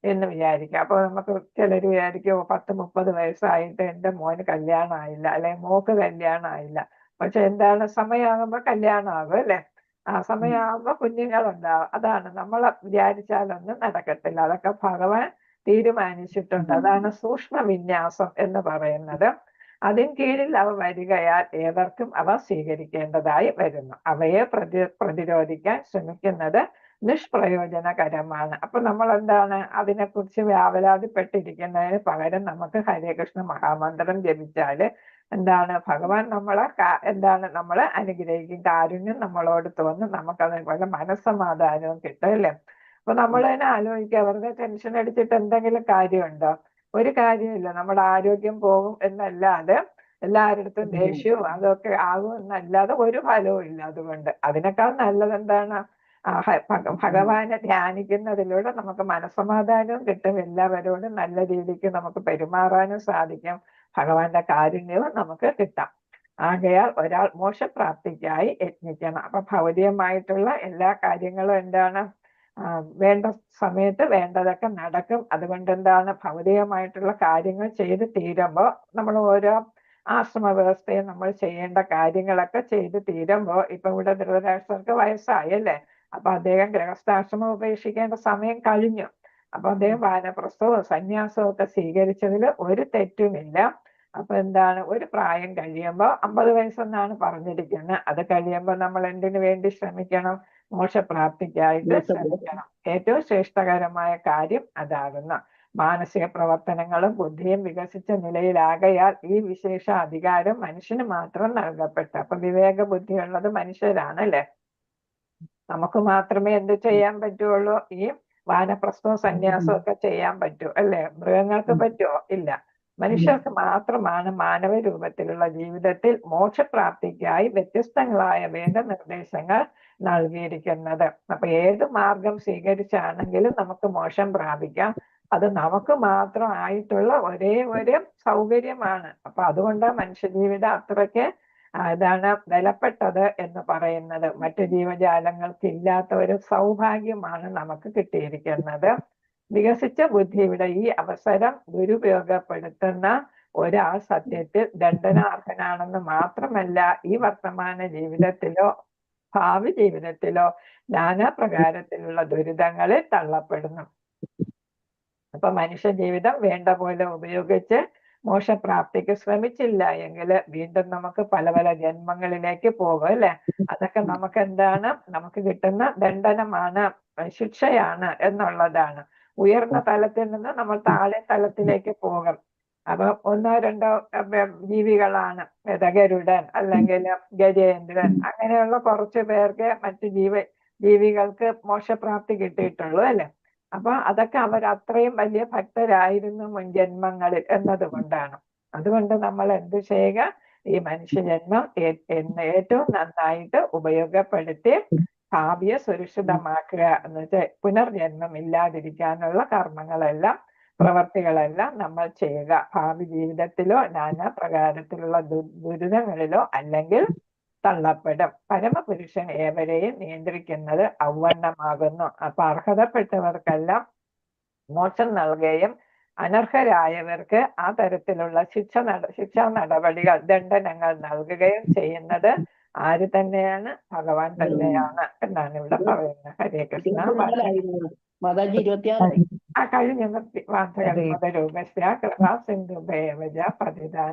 എന്ന് വിചാരിക്കുക. അപ്പൊ നമുക്ക് ചിലർ വിചാരിക്കും 10-30 വയസ്സായിട്ട് എൻ്റെ മോന് കല്യാണം ആയില്ല, അല്ലെ മോക്ക് കല്യാണം ആയില്ല. പക്ഷെ എന്താണ്? സമയമാകുമ്പോ കല്യാണം ആകും അല്ലെ. ആ സമയമാകുമ്പോ കുഞ്ഞുങ്ങളുണ്ടാവും. അതാണ് നമ്മൾ വിചാരിച്ചാലൊന്നും നടക്കത്തില്ല. അതൊക്കെ ഭഗവാൻ തീരുമാനിച്ചിട്ടുണ്ട്. അതാണ് സൂക്ഷ്മ വിന്യാസം എന്ന് പറയുന്നത്. അതിൻ കീഴിൽ അവ വരികയാൽ ഏവർക്കും അവ സ്വീകരിക്കേണ്ടതായി വരുന്നു. അവയെ പ്രതിരോധിക്കാൻ ശ്രമിക്കുന്നത് നിഷ്പ്രയോജനകരമാണ്. അപ്പൊ നമ്മൾ എന്താണ് അതിനെക്കുറിച്ച് വ്യാപലാതിപ്പെട്ടിരിക്കുന്നതിന് പകരം നമുക്ക് ഹരേ കൃഷ്ണ മഹാമന്ത്രം ജപിച്ചാല് എന്താണ് ഭഗവാൻ നമ്മളെ അനുഗ്രഹിക്കും. കാരുണ്യം നമ്മളോട് തോന്നും. നമുക്കതേപോലെ മനസ്സമാധാനവും കിട്ടും അല്ലേ. അപ്പൊ നമ്മൾ തന്നെ ആലോചിക്കുക, വെറുതെ ടെൻഷൻ അടിച്ചിട്ട് എന്തെങ്കിലും കാര്യമുണ്ടോ? ഒരു കാര്യമില്ല. നമ്മുടെ ആരോഗ്യം പോകും എന്നല്ലാതെ എല്ലാവരുടെ ദേഷ്യവും അതൊക്കെ ആകും എന്നല്ലാതെ ഒരു ഫലവും ഇല്ല. അതുകൊണ്ട് അതിനേക്കാൾ നല്ലത് എന്താണ്? ഭഗവാനെ ധ്യാനിക്കുന്നതിലൂടെ നമുക്ക് മനസ്സമാധാനവും കിട്ടും. എല്ലാവരോടും നല്ല രീതിക്ക് നമുക്ക് പെരുമാറാനും സാധിക്കും. ഭഗവാന്റെ കാരുണ്യവും നമുക്ക് കിട്ടാം. ആകയാൽ ഒരാൾ മോക്ഷപ്രാപ്തിക്കായി യത്നിക്കണം. അപ്പൊ ഭൗതികമായിട്ടുള്ള എല്ലാ കാര്യങ്ങളും എന്താണ്? വേണ്ട സമയത്ത് വേണ്ടതൊക്കെ നടക്കും. അതുകൊണ്ട് എന്താണ്? ഭൗതികമായിട്ടുള്ള കാര്യങ്ങൾ ചെയ്ത് തീരുമ്പോൾ നമ്മൾ ഓരോ ആശ്രമ വ്യവസ്ഥയും നമ്മൾ ചെയ്യേണ്ട കാര്യങ്ങളൊക്കെ ചെയ്ത് തീരുമ്പോൾ ഇപ്പൊ ഇവിടെ ധൃതരാഷ്ട്രർക്ക് വയസ്സായി അല്ലേ. അപ്പൊ അദ്ദേഹം ഗൃഹസ്ഥാശ്രമം ഉപേക്ഷിക്കേണ്ട സമയം കഴിഞ്ഞു. അപ്പൊ അദ്ദേഹം വാനപ്രസ്ഥവും സന്യാസവും ഒക്കെ സ്വീകരിച്ചതിൽ ഒരു തെറ്റുമില്ല. അപ്പൊ എന്താണ്? ഒരു പ്രായം കഴിയുമ്പോൾ 50 വയസ്സെന്നാണ് പറഞ്ഞിരിക്കുന്നത്. അത് കഴിയുമ്പോൾ നമ്മൾ എന്തിനു വേണ്ടി ശ്രമിക്കണം? മോക്ഷപ്രാപ്തിക്കായിട്ട് ശ്രമിക്കണം. ഏറ്റവും ശ്രേഷ്ഠകരമായ കാര്യം അതാകുന്നു. മാനസിക പ്രവർത്തനങ്ങളും ബുദ്ധിയും വികസിച്ച നിലയിലാകയാൽ ഈ വിശേഷ അധികാരം മനുഷ്യന് മാത്രം നൽകപ്പെട്ടു. അപ്പൊ വിവേക ബുദ്ധിയുള്ളത് മനുഷ്യരാണ് അല്ലെ. നമുക്ക് മാത്രമേ എന്ത് ചെയ്യാൻ പറ്റുള്ളൂ? ഈ വാനപ്രസ്ഥവും സന്യാസവും ഒക്കെ ചെയ്യാൻ പറ്റൂ അല്ലെ. മൃഗങ്ങൾക്ക് പറ്റുമോ? ഇല്ല. മനുഷ്യർക്ക് മാത്രമാണ് മാനവ രൂപത്തിലുള്ള ജീവിതത്തിൽ മോക്ഷപ്രാപ്തിക്കായി വ്യത്യസ്തങ്ങളായ വേദനിർദ്ദേശങ്ങൾ നൽകിയിരിക്കുന്നത്. അപ്പൊ ഏത് മാർഗം സ്വീകരിച്ചാണെങ്കിലും നമുക്ക് മോക്ഷം പ്രാപിക്കാം. അത് നമുക്ക് മാത്രം ആയിട്ടുള്ള ഒരേ ഒരു സൗകര്യമാണ്. അപ്പൊ അതുകൊണ്ടാണ് മനുഷ്യജീവിതം അത്രയ്ക്ക് അതാണ് വിലപ്പെട്ടത് എന്ന് പറയുന്നത്. മറ്റു ജീവജാലങ്ങൾക്ക് ഇല്ലാത്ത ഒരു സൗഭാഗ്യമാണ് നമുക്ക് കിട്ടിയിരിക്കുന്നത്. വികസിച്ച ബുദ്ധിയുടെ ഈ അവസരം ദുരുപയോഗപ്പെടുത്തുന്ന ഒരാൾ സത്യത്തിൽ ദണ്ഡനാർഹനാണെന്ന് മാത്രമല്ല, ഈ വർത്തമാന ജീവിതത്തിലോ ഭാവി ജീവിതത്തിലോ നാനാ പ്രകാരത്തിലുള്ള ദുരിതങ്ങളിൽ തള്ളപ്പെടുന്നു. അപ്പൊ മനുഷ്യ ജീവിതം വേണ്ട പോലെ ഉപയോഗിച്ച് മോക്ഷപ്രാപ്തിക്ക് ശ്രമിച്ചില്ല എങ്കിൽ വീണ്ടും നമുക്ക് പല പല ജന്മങ്ങളിലേക്ക് പോകും അല്ലെ. അതൊക്കെ നമുക്ക് എന്താണ്? നമുക്ക് കിട്ടുന്ന ദണ്ഡനമാണ്, ശിക്ഷയാണ് എന്നുള്ളതാണ്. ഉയർന്ന തലത്തിൽ നിന്ന് നമ്മൾ താഴെ തലത്തിലേക്ക് പോകും. അപ്പൊ ഒന്നോ രണ്ടോ ജീവികളാണ്, ഗരുഡൻ അല്ലെങ്കിൽ ഗജേന്ദ്രൻ, അങ്ങനെയുള്ള കുറച്ചു പേർക്ക് മറ്റു ജീവികൾക്ക് മോക്ഷപ്രാപ്തി കിട്ടിയിട്ടുള്ളൂ അല്ലെ. അപ്പൊ അതൊക്കെ അവർ അത്രയും വലിയ ഭക്തരായിരുന്നു മുൻ ജന്മങ്ങളിൽ എന്നതുകൊണ്ടാണ്. അതുകൊണ്ട് നമ്മൾ എന്ത് ചെയ്യുക? ഈ മനുഷ്യജന്മം ഏറ്റവും നന്നായിട്ട് ഉപയോഗപ്പെടുത്തി ഭാവിയെ സുരക്ഷിതമാക്കുക എന്ന് വെച്ചാൽ പുനർജന്മം ഇല്ലാതിരിക്കാനുള്ള കർമ്മങ്ങളെല്ലാം പ്രവർത്തികളെല്ലാം നമ്മൾ ചെയ്യുക. ഭാവി ജീവിതത്തിലോ നാനാ പ്രകാരത്തിലുള്ള ദുരിതങ്ങളിലോ അല്ലെങ്കിൽ തള്ളപ്പെടും. പരമപുരുഷൻ ഏവരെയും നിയന്ത്രിക്കുന്നത് ഔവണ്ണമാകുന്നു. അപ്പൊ അർഹതപ്പെട്ടവർക്കെല്ലാം മോക്ഷം നൽകുകയും അനർഹരായവർക്ക് ആ തരത്തിലുള്ള ശിക്ഷാ നടപടികൾ, ദണ്ഡനങ്ങൾ നൽകുകയും ചെയ്യുന്നത് ആര് തന്നെയാണ്? ഭഗവാൻ തന്നെയാണ് എന്നാണ് ഇവിടെ പറയുന്നത്. ഹരേ കൃഷ്ണ. മാതാജി 26 ആ കഴിഞ്ഞ വാർത്തകൾ രൂപസ്യ കൃപാ സിന്ധു ഭേവജ പതിതാ